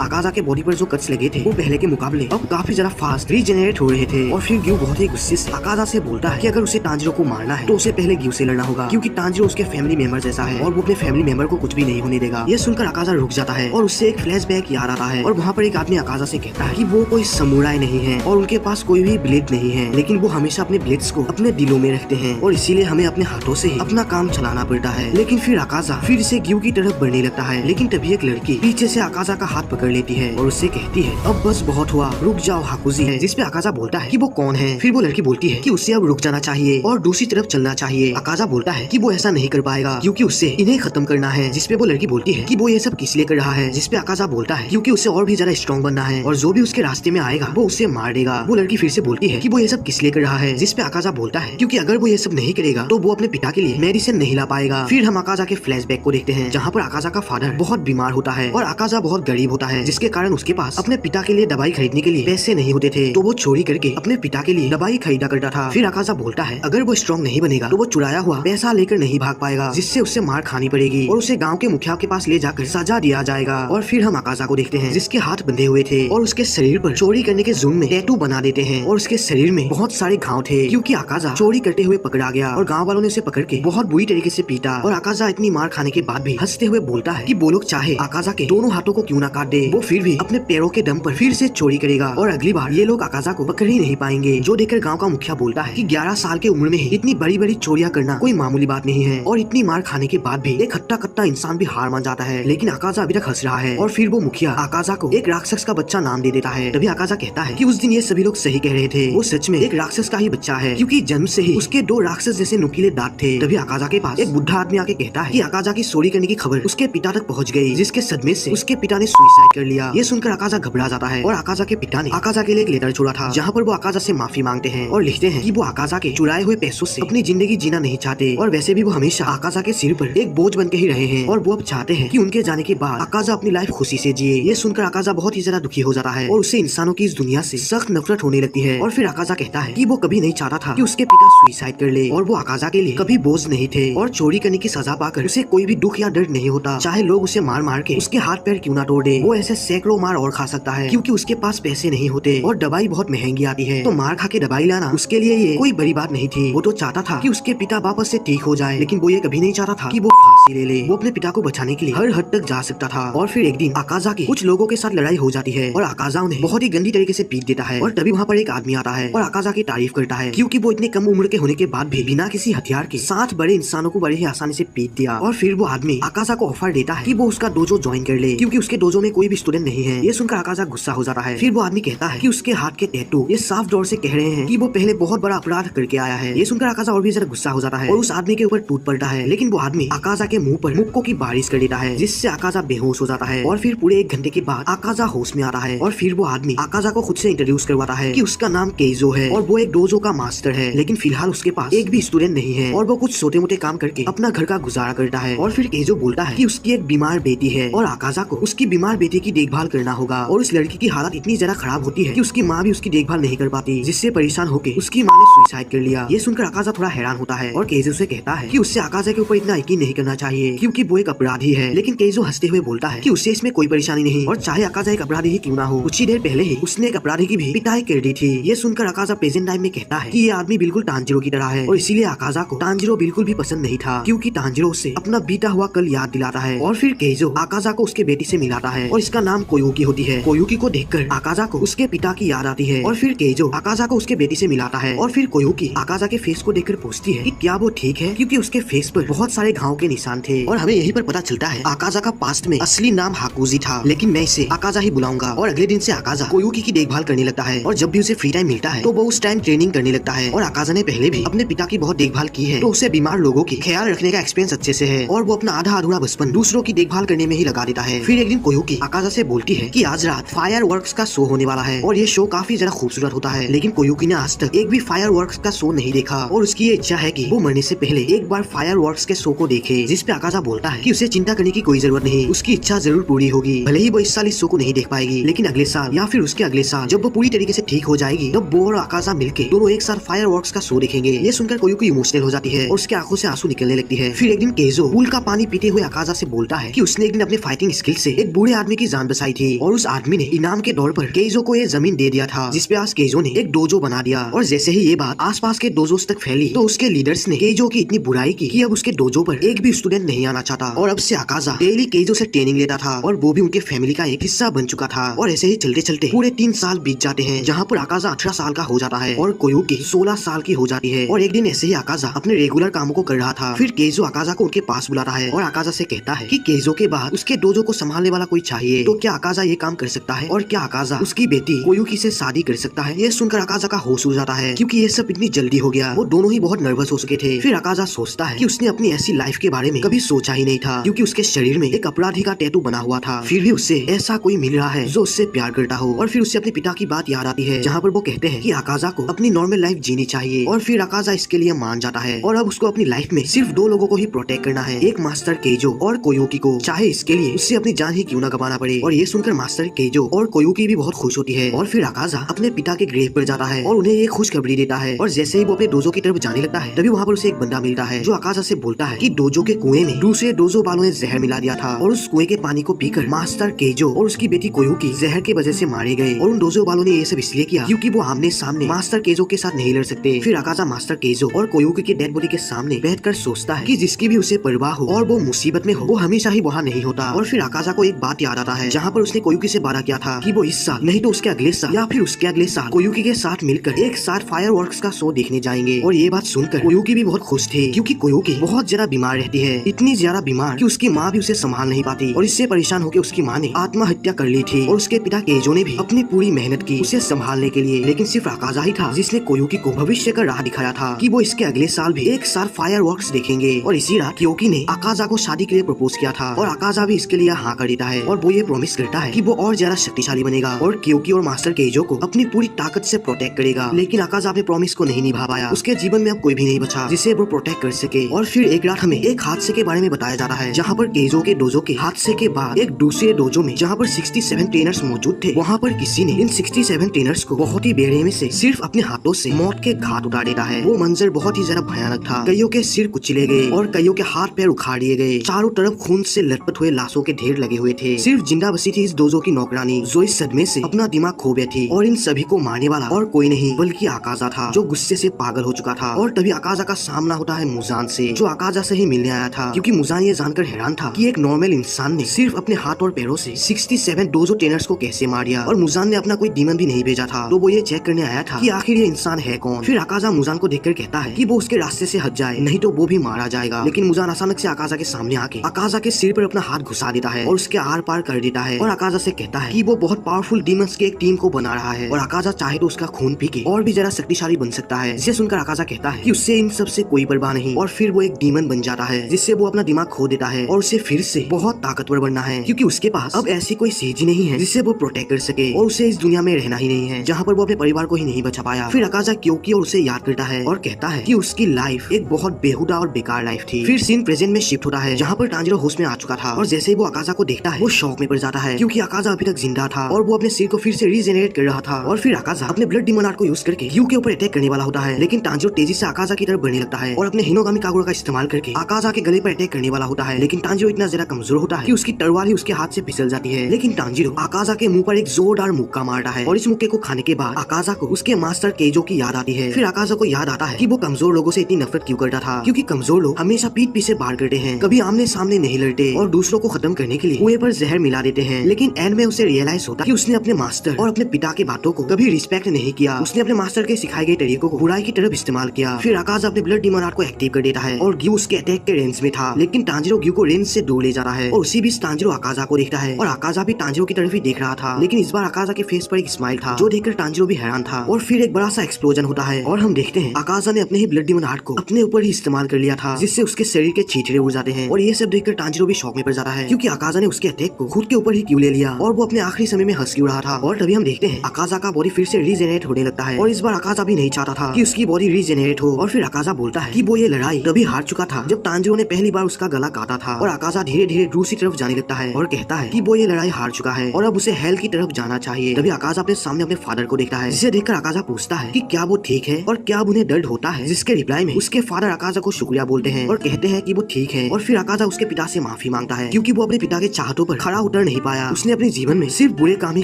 आकाजा के बॉडी पर जो कट्स लगे थे वो पहले के मुकाबले अब काफी ज्यादा फास्ट रीजेनरेट हो रहे थे। और फिर ग्यू बहुत ही गुस्से से आकाजा से बोलता है कि अगर उसे तांजीरो को मारना है तो उसे पहले ग्यू से लड़ना होगा, क्योंकि तांजीरो उसके फैमिली मेंबर जैसा है और वो अपने फैमिली मेंबर को कुछ भी नहीं होने देगा। ये सुनकर आकाजा रुक जाता है और उससे एक फ्लैशबैक याद आता है और वहाँ पर एक आदमी आकाजा से कहता है कि वो कोई समुराई नहीं है और उनके पास कोई भी ब्लेड नहीं है, लेकिन वो हमेशा अपने ब्लेड्स को अपने दिलों में रखते हैं और इसीलिए हमें अपने हाथों से ही अपना काम चलाना पड़ता है। लेकिन फिर आकाजा फिर से ग्यू की तरफ बढ़ने लगता है, लेकिन तभी एक लड़की पीछे से आकाजा का हाथ पकड़ लेती है और उससे कहती है अब बस बहुत हुआ, रुक जाओ हाकुजी है। जिसपे आकाजा बोलता है कि वो कौन है। फिर वो लड़की बोलती है कि उससे अब रुक जाना चाहिए और दूसरी तरफ चलना चाहिए। आकाजा बोलता है कि वो ऐसा नहीं कर पाएगा क्योंकि उससे इन्हें खत्म करना है। जिसपे वो लड़की बोलती है कि वो ये सब किस लिए कर रहा है। जिसपे आकाजा बोलता है क्योंकि उससे और भी ज्यादा स्ट्रॉन्ग बनना है और जो भी उसके रास्ते में आएगा वो उसे मार देगा। वो लड़की फिर से बोलती है कि वो ये सब किस लिए कर रहा है। जिसपे आकाजा बोलता है क्योंकि अगर वो ये सब नहीं करेगा तो वो अपने पिता के लिए मेडिसिन नहीं ला पाएगा। फिर हम आकाजा के फ्लैशबैक को देखते हैं, जहाँ पर आकाजा का फादर बहुत बीमार होता है और आकाजा बहुत गरीब होता है, जिसके कारण उसके पास अपने पिता के लिए दवाई खरीदने के लिए पैसे नहीं होते थे, तो वो चोरी करके अपने पिता के लिए दवाई खरीदा करता था। फिर आकाजा बोलता है अगर वो स्ट्रॉन्ग नहीं बनेगा तो वो चुराया हुआ पैसा लेकर नहीं भाग पाएगा, जिससे उससे मार खानी पड़ेगी और उसे गांव के मुखिया के पास ले जाकर सजा दिया जाएगा। और फिर हम आकाजा को देखते हैं जिसके हाथ बंधे हुए थे और उसके शरीर पर चोरी करने के जुर्म में टैटू बना देते हैं और उसके शरीर में बहुत सारे घाव थे, क्योंकि आकाजा चोरी करते हुए पकड़ा गया और गाँव वालों ने उसे पकड़ के बहुत बुरी तरीके से पीटा। और आकाजा इतनी मार खाने के बाद भी हंसते हुए बोलता है कि वो लोग चाहे आकाजा के दोनों हाथों को क्यों ना काट दे, वो फिर भी अपने पैरों के दम पर फिर से चोरी करेगा और अगली बार ये लोग आकाजा को पकड़ ही नहीं पाएंगे। जो देखकर गांव का मुखिया बोलता है कि 11 साल के उम्र में ही इतनी बड़ी बड़ी चोरियां करना कोई मामूली बात नहीं है और इतनी मार खाने के बाद भी एक हट्टा कट्टा इंसान भी हार मान जाता है। लेकिन आकाजा अभी तक हंस रहा है और फिर वो मुखिया आकाजा को एक राक्षस का बच्चा नाम दे देता है। तभी आकाजा कहता है कि उस दिन ये सभी लोग सही कह रहे थे, वो सच में एक राक्षस का ही बच्चा है, क्योंकि जन्म से ही उसके 2 राक्षस जैसे नुकीले दांत थे। तभी आकाजा के पास एक बुढ़ा आदमी आके कहता है कि आकाजा की चोरी करने की खबर उसके पिता तक पहुंच गई, जिसके सदमे से उसके पिता ने सुसाइड कर लिया। ये सुनकर आकाजा घबरा जाता है और आकाजा के पिता ने आकाजा के लिए एक लेटर छोड़ा था, जहाँ पर वो आकाजा से माफी मांगते हैं और लिखते हैं कि वो आकाजा के चुराए हुए पैसों से अपनी जिंदगी जीना नहीं चाहते और वैसे भी वो हमेशा आकाजा के सिर पर एक बोझ बन के ही रहे हैं और वो अब चाहते हैं कि उनके जाने के बाद आकाजा अपनी लाइफ खुशी से जिए। ये सुनकर आकाजा बहुत ही ज्यादा दुखी हो जाता है और उसे इंसानों की इस दुनिया से सख्त नफरत होने लगती है। और फिर आकाजा कहता है कि वो कभी नहीं चाहता था कि उसके पिता सुसाइड कर ले और वो आकाजा के लिए कभी बोझ नहीं थे और चोरी करने की सजा पाकर उसे कोई भी दुख या दर्द नहीं होता, चाहे लोग उसे मार मार के उसके हाथ पैर क्यों ना तोड़ दे। वो ऐसे सैकड़ों मार और खा सकता है, क्योंकि उसके पास पैसे नहीं होते और दवाई बहुत महंगी आती है, तो मार खा के दवाई लाना उसके लिए ये कोई बड़ी बात नहीं थी। वो तो चाहता था कि उसके पिता वापस से ठीक हो जाए, लेकिन वो ये कभी नहीं चाहता था कि वो फांसी ले ले। वो अपने पिता को बचाने के लिए हर हद तक जा सकता था। और फिर एक दिन आकाजा आकाजा की कुछ लोगों के साथ लड़ाई हो जाती है और आकाजा उन्हें बहुत ही गंदी तरीके से पीट देता है। और तभी वहाँ पर एक आदमी आता है और आकाजा की तारीफ करता है क्योंकि वो इतने कम उम्र के होने के बाद भी बिना किसी हथियार के 7 बड़े इंसानों को बड़े ही आसानी से पीट दिया। और फिर वो आदमी आकाजा को ऑफर देता है कि वो उसका डोजो ज्वाइन कर ले क्योंकि उसके डोजो में कोई भी स्टूडेंट नहीं है। ये सुनकर आकाजा गुस्सा हो जाता है। फिर वो आदमी कहता है कि उसके हाथ के टैटू ये साफ तौर से कह रहे हैं कि वो पहले बहुत बड़ा अपराध करके आया है। ये सुनकर आकाजा और भी ज्यादा गुस्सा हो जाता है और उस आदमी के ऊपर टूट पड़ता है। लेकिन वो आदमी आकाजा के मुंह पर मुक्कों की बारिश कर देता है जिससे आकाजा बेहोश हो जाता है। और फिर पूरे 1 घंटे के बाद आकाजा होश में आता है और फिर वो आदमी आकाजा को खुद से इंट्रोड्यूस करवाता है कि उसका नाम केइजो है और वो एक डोजो का मास्टर है। लेकिन फिलहाल उसके पास एक भी स्टूडेंट नहीं है और वो कुछ छोटे मोटे काम करके अपना घर का गुजारा करता है। और फिर केइजो बोलता है कि उसकी एक बीमार बेटी है और आकाजा को उसकी बीमार बेटी की देखभाल करना होगा। और उस लड़की की हालत इतनी ज्यादा खराब होती है कि उसकी माँ भी उसकी देखभाल नहीं कर पाती, जिससे परेशान होकर उसकी माँ ने सुसाइड कर लिया। ये सुनकर आकाजा थोड़ा हैरान होता है और केइजो से कहता है कि उससे आकाजा के ऊपर इतना यकीन नहीं करना चाहिए क्योंकि वो एक अपराधी है। लेकिन केइजो हंसते हुए बोलता है कि उससे इसमें कोई परेशानी नहीं और चाहे आकाजा एक अपराधी ही क्यों ना हो, कुछ ही देर पहले ही उसने एक अपराधी की भी पिटाई कर दी थी। ये सुनकर आकाजा प्रेजेंट टाइम में कहता है कि ये आदमी बिल्कुल तांजिरो की तरह है और इसीलिए आकाजा को तांजिरो बिल्कुल भी पसंद नहीं था क्योंकि तांजिरो उसे अपना बीता हुआ कल याद दिलाता है। और फिर केइजो आकाजा को उसके बेटी से मिलाता है और इसका नाम कोयुकी होती है। कोयुकी को देखकर आकाजा को उसके पिता की याद आती है और फिर केइजो आकाजा को उसके बेटी से मिलाता है। और फिर कोयुकी आकाजा के फेस को देखकर पूछती है कि क्या वो ठीक है क्योंकि उसके फेस पर बहुत सारे घाव के निशान थे। और हमें यहीं पर पता चलता है आकाजा का पास्ट में असली नाम हाकुजी था, लेकिन मैं इसे आकाजा ही बुलाऊंगा। और अगले दिन से आकाजा कोयुकी की देखभाल करने लगता है और जब भी उसे फ्री टाइम मिलता है तो वो उस टाइम ट्रेनिंग करने लगता है। और आकाजा ने पहले भी अपने पिता की बहुत देखभाल की है तो उसे बीमार लोगों की ख्याल रखने का एक्सपीरियंस अच्छे से है और वो अपना आधा अधूरा बचपन दूसरों की देखभाल करने में ही लगा देता है। फिर एक दिन कोयुकी आकाजा से बोलती है कि आज रात फायर वर्क्स का शो होने वाला है और ये शो काफी ज्यादा खूबसूरत होता है। लेकिन कोयुकी ने आज तक एक भी फायर वर्क्स का शो नहीं देखा और उसकी ये इच्छा है कि वो मरने से पहले एक बार फायर वर्क्स के शो को देखे। जिस पे आकाजा बोलता है कि उसे चिंता करने की कोई जरूरत नहीं, उसकी इच्छा जरूर पूरी होगी। भले ही वो इस साल इस शो को नहीं देख पाएगी लेकिन अगले साल या फिर उसके अगले साल जब वो पूरी तरीके से ठीक हो जाएगी तब वो और आकाजा मिलके दोनों एक साथ फायर वर्क्स का शो देखेंगे। ये सुनकर कोयुकी इमोशनल हो जाती है और उसके आंखों से आंसू निकलने लगती है। फिर एक दिन केइजो पूल का पानी पीते हुए आकाजा से बोलता है कि उसने एक दिन अपने फाइटिंग स्किल से एक बूढ़े आदमी की जान बचाई थी और उस आदमी ने इनाम के तौर पर केइजो को ये जमीन दे दिया था जिसपे आज केइजो ने एक डोजो बना दिया। और जैसे ही ये बात आसपास के डोजोस तक फैली तो उसके लीडर्स ने केइजो की इतनी बुराई की कि अब उसके डोजो पर एक भी स्टूडेंट नहीं आना चाहता और अब से आकाजा डेली केइजो से ट्रेनिंग लेता था और वो भी उनके फैमिली का एक हिस्सा बन चुका था। और ऐसे ही चलते चलते पूरे 3 साल बीत जाते हैं जहाँ पर आकाजा 18 साल का हो जाता है और कोयुकी 16 साल की हो जाती है। और एक दिन ऐसे ही आकाजा अपने रेगुलर कामों को कर रहा था। फिर केइजो आकाजा को उनके पास बुलाता है और आकाजा से कहता है कि केइजो के बाद उसके डोजो को संभालने वाला कोई चाहिए, तो क्या आकाजा ये काम कर सकता है और क्या आकाजा उसकी बेटी कोयुकी से शादी कर सकता है। ये सुनकर आकाजा का होश उड़ जाता है क्योंकि ये सब इतनी जल्दी हो गया। वो दोनों ही बहुत नर्वस हो चुके थे। फिर आकाजा सोचता है कि उसने अपनी ऐसी लाइफ के बारे में कभी सोचा ही नहीं था क्योंकि उसके शरीर में एक अपराधी का टैटू बना हुआ था। फिर भी उससे ऐसा कोई मिल रहा है जो उससे प्यार करता हो। और फिर उससे अपने पिता की बात याद आती है जहाँ पर वो कहते हैं कि आकाजा को अपनी नॉर्मल लाइफ जीनी चाहिए। और फिर आकाजा इसके लिए मान जाता है और अब उसको अपनी लाइफ में सिर्फ 2 लोगों को ही प्रोटेक्ट करना है, एक मास्टर केइजो और कोयुकी को, चाहे इसके लिए उससे अपनी जान ही क्यों ना गंवाना पड़े। और ये सुनकर मास्टर केइजो और कोयुकी भी बहुत खुश होती है। और फिर आकाजा अपने पिता के ग्रेव पर जाता है और उन्हें एक खुशखबरी देता है। और जैसे ही वो अपने डोजो की तरफ जाने लगता है तभी वहाँ पर उसे एक बंदा मिलता है जो आकाजा से बोलता है कि डोजो के कुएं में दूसरे डोजो वालों ने जहर मिला दिया था और उस कुएं के पानी को पीकर मास्टर केइजो और उसकी बेटी कोयुकी जहर की वजह से मारे गए। और उन डोजो वालों ने ये सब इसलिए किया क्योंकि वो आमने सामने मास्टर केइजो के साथ नहीं लड़ सकते। फिर आकाजा मास्टर केइजो और कोयुकी के डेड बॉडी के सामने बैठकर सोचता है कि जिसकी भी उसे परवाह हो और वो मुसीबत में हो वो हमेशा ही वहाँ नहीं होता। और फिर आकाजा को एक बात याद आता है जहाँ पर उसने कोयुकी से वादा किया था कि वो इस साल नहीं तो उसके अगले साल या फिर उसके अगले साल कोयुकी के साथ मिलकर एक साथ फायर वर्क्स का शो देखने जाएंगे। और ये बात सुनकर कोयुकी भी बहुत खुश थी क्योंकि कोयुकी बहुत ज्यादा बीमार रहती है, इतनी ज्यादा बीमार कि उसकी माँ भी उसे संभाल नहीं पाती। और इससे परेशान होकर उसकी माँ ने आत्महत्या कर ली थी और उसके पिता केइजो ने भी अपनी पूरी मेहनत की उसे संभालने के लिए। लेकिन सिर्फ आकाजा ही था जिसने कोयुकी को भविष्य का राह दिखाया था कि वो इसके अगले साल भी एक साथ फायर वर्क्स देखेंगे। और इसी रात कोयुकी ने आकाजा को शादी के लिए प्रपोज किया था और आकाजा भी इसके लिए हाँ कर देता है और वो ये प्रॉमिस करता है कि वो और ज्यादा शक्तिशाली बनेगा और कोयुकी और मास्टर केइजो को अपनी पूरी ताकत से प्रोटेक्ट करेगा। लेकिन आकाजा अपने प्रॉमिस को नहीं निभा पाया। उसके जीवन में अब कोई भी नहीं बचा जिसे वो प्रोटेक्ट कर सके। और फिर एक रात हमें एक हादसे के बारे में बताया जाता है जहाँ पर केइजो के डोजो के हादसे के बाद एक दूसरे डोजो में जहाँ पर 67 ट्रेनर्स मौजूद थे वहाँ पर किसी ने इन 67 ट्रेनर्स को बहुत ही बेरहमी से सिर्फ अपने हाथों से मौत के घाट उतार देता है। वो मंजर बहुत ही ज्यादा भयानक था। कईयों के सिर कुचले गए और कईयों के हाथ पैर उखाड़ दिए गए। चारों तरफ खून से लटपट हुए लाशों के ढेर लगे हुए थे। सिर्फ जिंदा बची थी इस डोजो की नौकरानी जो इस सदमे से अपना दिमाग खो बैठी। और इन सभी को मारने वाला और कोई नहीं बल्कि आकाजा था जो गुस्से से पागल हो चुका था। और तभी आकाजा का सामना होता है मुजान से जो आकाजा से ही मिलने आया था क्योंकि मुजान ये जानकर हैरान था कि एक नॉर्मल इंसान ने सिर्फ अपने हाथ और और पैरों से 67 डोजो ट्रेनर्स को कैसे मार दिया और मुजान ने अपना कोई डीमन भी नहीं भेजा था, तो वो ये चेक करने आया था कि आखिर ये इंसान है कौन। फिर अकाजा मुजान को देखकर कहता है कि वो उसके रास्ते से हट जाए, नहीं तो वो भी मारा जाएगा। लेकिन मुजान अचानक से अकाजा के सामने आके अकाजा के सिर पर अपना हाथ घुसा देता है और उसके आर पार कर देता है और अकाजा से कहता है कि वो बहुत पावरफुल डीमंस की एक टीम को बना रहा है और अकाजा चाहे तो उसका खून पी के और भी ज्यादा शक्तिशाली बन सकता है। जिसे सुनकर अकाजा कहता है कि उससे इन सब से कोई परवाह नहीं और फिर वो एक डीमन बन जाता है, जिससे वो अपना दिमाग खो देता है और उसे फिर से बहुत ताकतवर बनना है, क्योंकि उसके पास अब ऐसी कोई सेज नहीं है जिससे वो प्रोटेक्ट कर सके और उसे इस दुनिया में रहना ही नहीं है जहाँ पर वो अपने परिवार को ही नहीं बचा पाया। फिर अकाजा क्योंकि और उसे याद करता है और कहता है कि उसकी लाइफ एक बहुत बेहुदा और बेकार लाइफ थी। फिर सीन प्रेजेंट में शिफ्ट होता है जहाँ पर टांजिरो होश में आ चुका था और जैसे ही वो अकाजा को देखता है वो शॉक में पड़ जाता है, क्योंकि अकाजा अभी तक जिंदा था और वो अपने सिर को फिर से रीजेनरेट कर रहा था। और फिर अकाजा अपने ब्लड डीमन आर्ट को यूज करके ग्यू के ऊपर अटैक करने वाला होता है, लेकिन टांजिरो तेजी से अकाजा की तरफ बढ़ने लगता है और अपने हिनोगामी कागुरा का इस्तेमाल करके अकाजा के गले पर अटैक करने वाला होता है। लेकिन टांजिरो इतना ज्यादा कमजोर होता है कि उसकी तलवार ही उसके हाथ से फिसल जाती है। लेकिन टांजिरो अकाजा के मुंह पर एक जोरदार मुक्का मारता है और इस मुक्के को खाने के बाद अकाजा को उसके मास्टर केजो की याद आती है। फिर अकाजा को याद आता है कि वो कमजोर लोगों से इतनी नफरत क्यों करता था, क्योंकि कमजोर लोग हमेशा पीठ पीछे बार करते हैं, कभी आमने सामने नहीं लड़ते और दूसरों को खत्म करने के लिए कुएं पर जहर मिला देते हैं। लेकिन एंड में उसे रियलाइज होता कि उसने अपने मास्टर और अपने पिता के बातों को कभी रिस्पेक्ट नहीं किया। उसने अपने मास्टर के सिखाए गए तरीकों को बुराई की तरफ इस्तेमाल किया। फिर अकाजा अपने ब्लड डीमन आर्ट को एक्टिव कर देता है और ग्यू उसके अटैक के रेंज में था, लेकिन टांजिरो ग्यू को रेंज से दूर ले जाता है और उसी बीच टांजिरो अकाजा को देखता है और अकाजा भी टांजिरो की तरफ ही देख रहा था। लेकिन इस बार अकाजा के फेस पर एक स्माइल था जो देखकर टांजिरो भी हैरान था। और फिर एक बड़ा सा एक्सप्लोजन होता है और हम देखते हैं अकाजा ने अपने ही ब्लड डीमन आर्ट को अपने ऊपर ही इस्तेमाल कर लिया था, जिससे उसके शरीर के छींटे उड़ जाते हैं। और ये सब देखकर टांजिरो भी शॉक में पड़ जाता है, क्योंकि अकाजा ने उसके अटैक को खुद के ऊपर ही क्यों ले लिया और वो अपने आखिरी समय में हंस क्यों रहा था। और तभी हम देखते हैं अकाजा का बॉडी फिर से रीजेनरेट होने लगता है और इस बार अकाजा भी नहीं चाहता था कि उसकी बॉडी रीजेनरेट हो। और फिर अकाजा बोलता है कि वो ये लड़ाई तभी हार चुका था जब टांजिरो ने पहली बार उसका गला काटा था। और अकाजा धीरे धीरे दूसरी तरफ जाने लगता है और कहता है कि वो ये लड़ाई हार चुका है और अब उसे हेल की तरफ जाना चाहिए। तभी अकाजा अपने सामने अपने फादर को देखता है, जिसे देखकर अकाजा पूछता है कि क्या वो ठीक है और क्या अब उन्हें दर्द होता है, जिसके रिप्लाई में उसके फादर अकाजा को शुक्रिया बोलते हैं और कहते हैं कि वो ठीक है। और फिर अकाजा उसके पिता से माफी मांगता है, क्योंकि वो अपने पिता के चाहतों पर खड़ा उतर नहीं पाया। उसने अपने जीवन में सिर्फ बुरे काम ही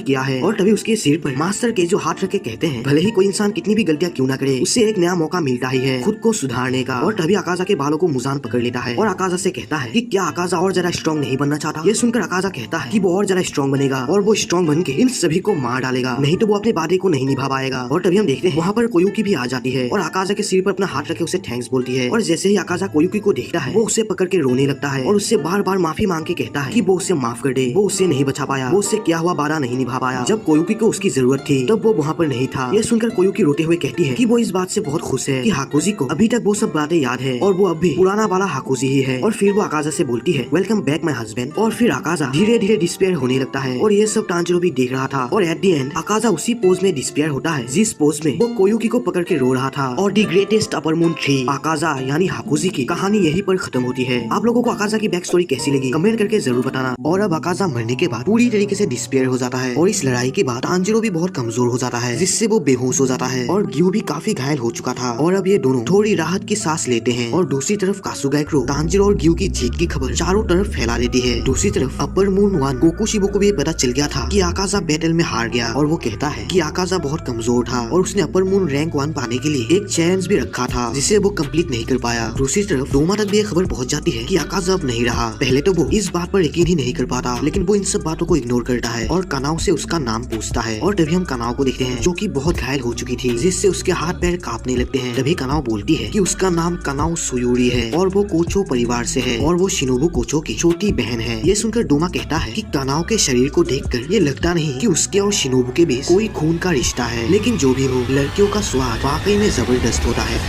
किया है। और तभी उसके सिर पर मास्टर के जो हाथ रख के कहते हैं भले ही कोई इंसान कितनी भी गलतियां क्यों ना करे, उससे एक नया मौका मिलता ही है खुद को सुधारने का। और तभी अकाजा के बालों को मुजान पकड़ लेता है और अकाजा से कहता है कि क्या अकाजा और ज्यादा स्ट्रॉन्ग नहीं बनना चाहता। ये सुनकर अकाजा कहता है कि वो और ज्यादा स्ट्रॉन्ग बनेगा और वो स्ट्रॉन्ग बन के इन सभी को मार डालेगा, नहीं तो वो अपने वादे को नहीं निभा पाएगा। और तभी हम देखते हैं वहाँ पर कोयुकी भी आ जाती है और अकाजा के सिर पर अपना हाथ रखे उसे थैंक्स बोलती है। और जैसे ही अकाजा कोयुकी को देखता है वो उसे पकड़ के रोने लगता है और उससे बार बार माफी मांग के कहता है कि वो उसे माफ कर दे, वो उसे नहीं बचा पाया, वो उससे क्या हुआ वादा नहीं निभा पाया। जब कोयुकी को उसकी जरूरत थी तब वो वहाँ पर नहीं था। ये सुनकर कोयुकी रोते हुए कहती है कि वो इस बात से बहुत खुश है कि हाकुजी को अभी तक वो सब बातें याद है और वो अब भी पुराना वाला हाकुजी ही है। और फिर वो अकाजा से बोलती है वेलकम बैक माय हस्बैंड। और फिर अकाजा धीरे धीरे डिस्पेयर होने लगता है और ये सब टांजिरो भी देख रहा था। और एट द एंड अकाजा उसी पोज में डिस्पेयर होता है जिस पोज में वो कोयुकी को पकड़ के रो रहा था। और द ग्रेटेस्ट अपर मून 3 अकाजा यानी हाकुजी की कहानी यहीं पर खत्म होती है। आप लोगों को अकाजा की बैक स्टोरी कैसी लगी कमेंट करके जरूर बताना। और अब अकाजा मरने के बाद पूरी तरीके से डिस्पेयर हो जाता है और इस लड़ाई के बाद टांजिरो भी बहुत कमजोर हो जाता है, जिससे वो बेहोश हो जाता है और ग्यू भी काफी घायल हो चुका था। और अब ये दोनों थोड़ी राहत की सांस लेते हैं। और दूसरी तरफ कासुगाइक्रो टांजिरो और ग्यू की जीत की खबर चारों तरफ फैला देती है। दूसरी तरफ अपर मून 1 गोकुशिबो को भी पता चल गया था कि अकाजा बैटल में हार गया और वो कहता है कि अकाजा बहुत कमजोर था और उसने अपर मून रैंक 1 पाने के लिए एक चैलेंज भी रखा था जिसे वो कंप्लीट नहीं कर पाया। दूसरी तरफ डोमा तक भी ये खबर पहुंच जाती है कि अकाजा अब नहीं रहा। पहले तो वो इस बात पर यकीन ही नहीं कर पाता, लेकिन वो इन सब बातों को इग्नोर करता है और कानाओ से उसका नाम पूछता है। और तभी हम कानाओ को देखते हैं जो कि बहुत घायल हो चुकी थी, जिससे उसके हाथ पैर कांपने लगते हैं। तभी कानाओ बोलती है कि उसका नाम कानाओ सुयोरी है और वो कोचो परिवार से है और वो शिनोबु कोचो की छोटी बहन है। ये सुनकर डोमा कहता है कि कानाओ के शरीर को देखकर ये लगता नहीं कि उसके और शिनोबु के बीच कोई खून का रिश्ता है, लेकिन जो भी हो लड़कियों का स्वाद वाकई में जबरदस्त होता है।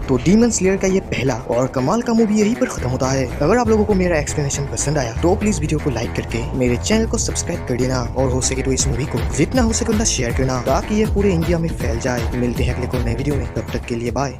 तो डीमन स्लेयर का ये पहला और कमाल का मूवी यहीं पर खत्म होता है। अगर आप लोगों को मेरा एक्सप्लेनेशन पसंद आया तो प्लीज वीडियो को लाइक करके मेरे चैनल को सब्सक्राइब कर देना और हो सके तो इस मूवी को जितना हो सके उतना शेयर करना ताकि ये पूरे इंडिया में फैल जाए। मिलते हैं अगले कोई नए वीडियो में, तब तक के लिए बाय।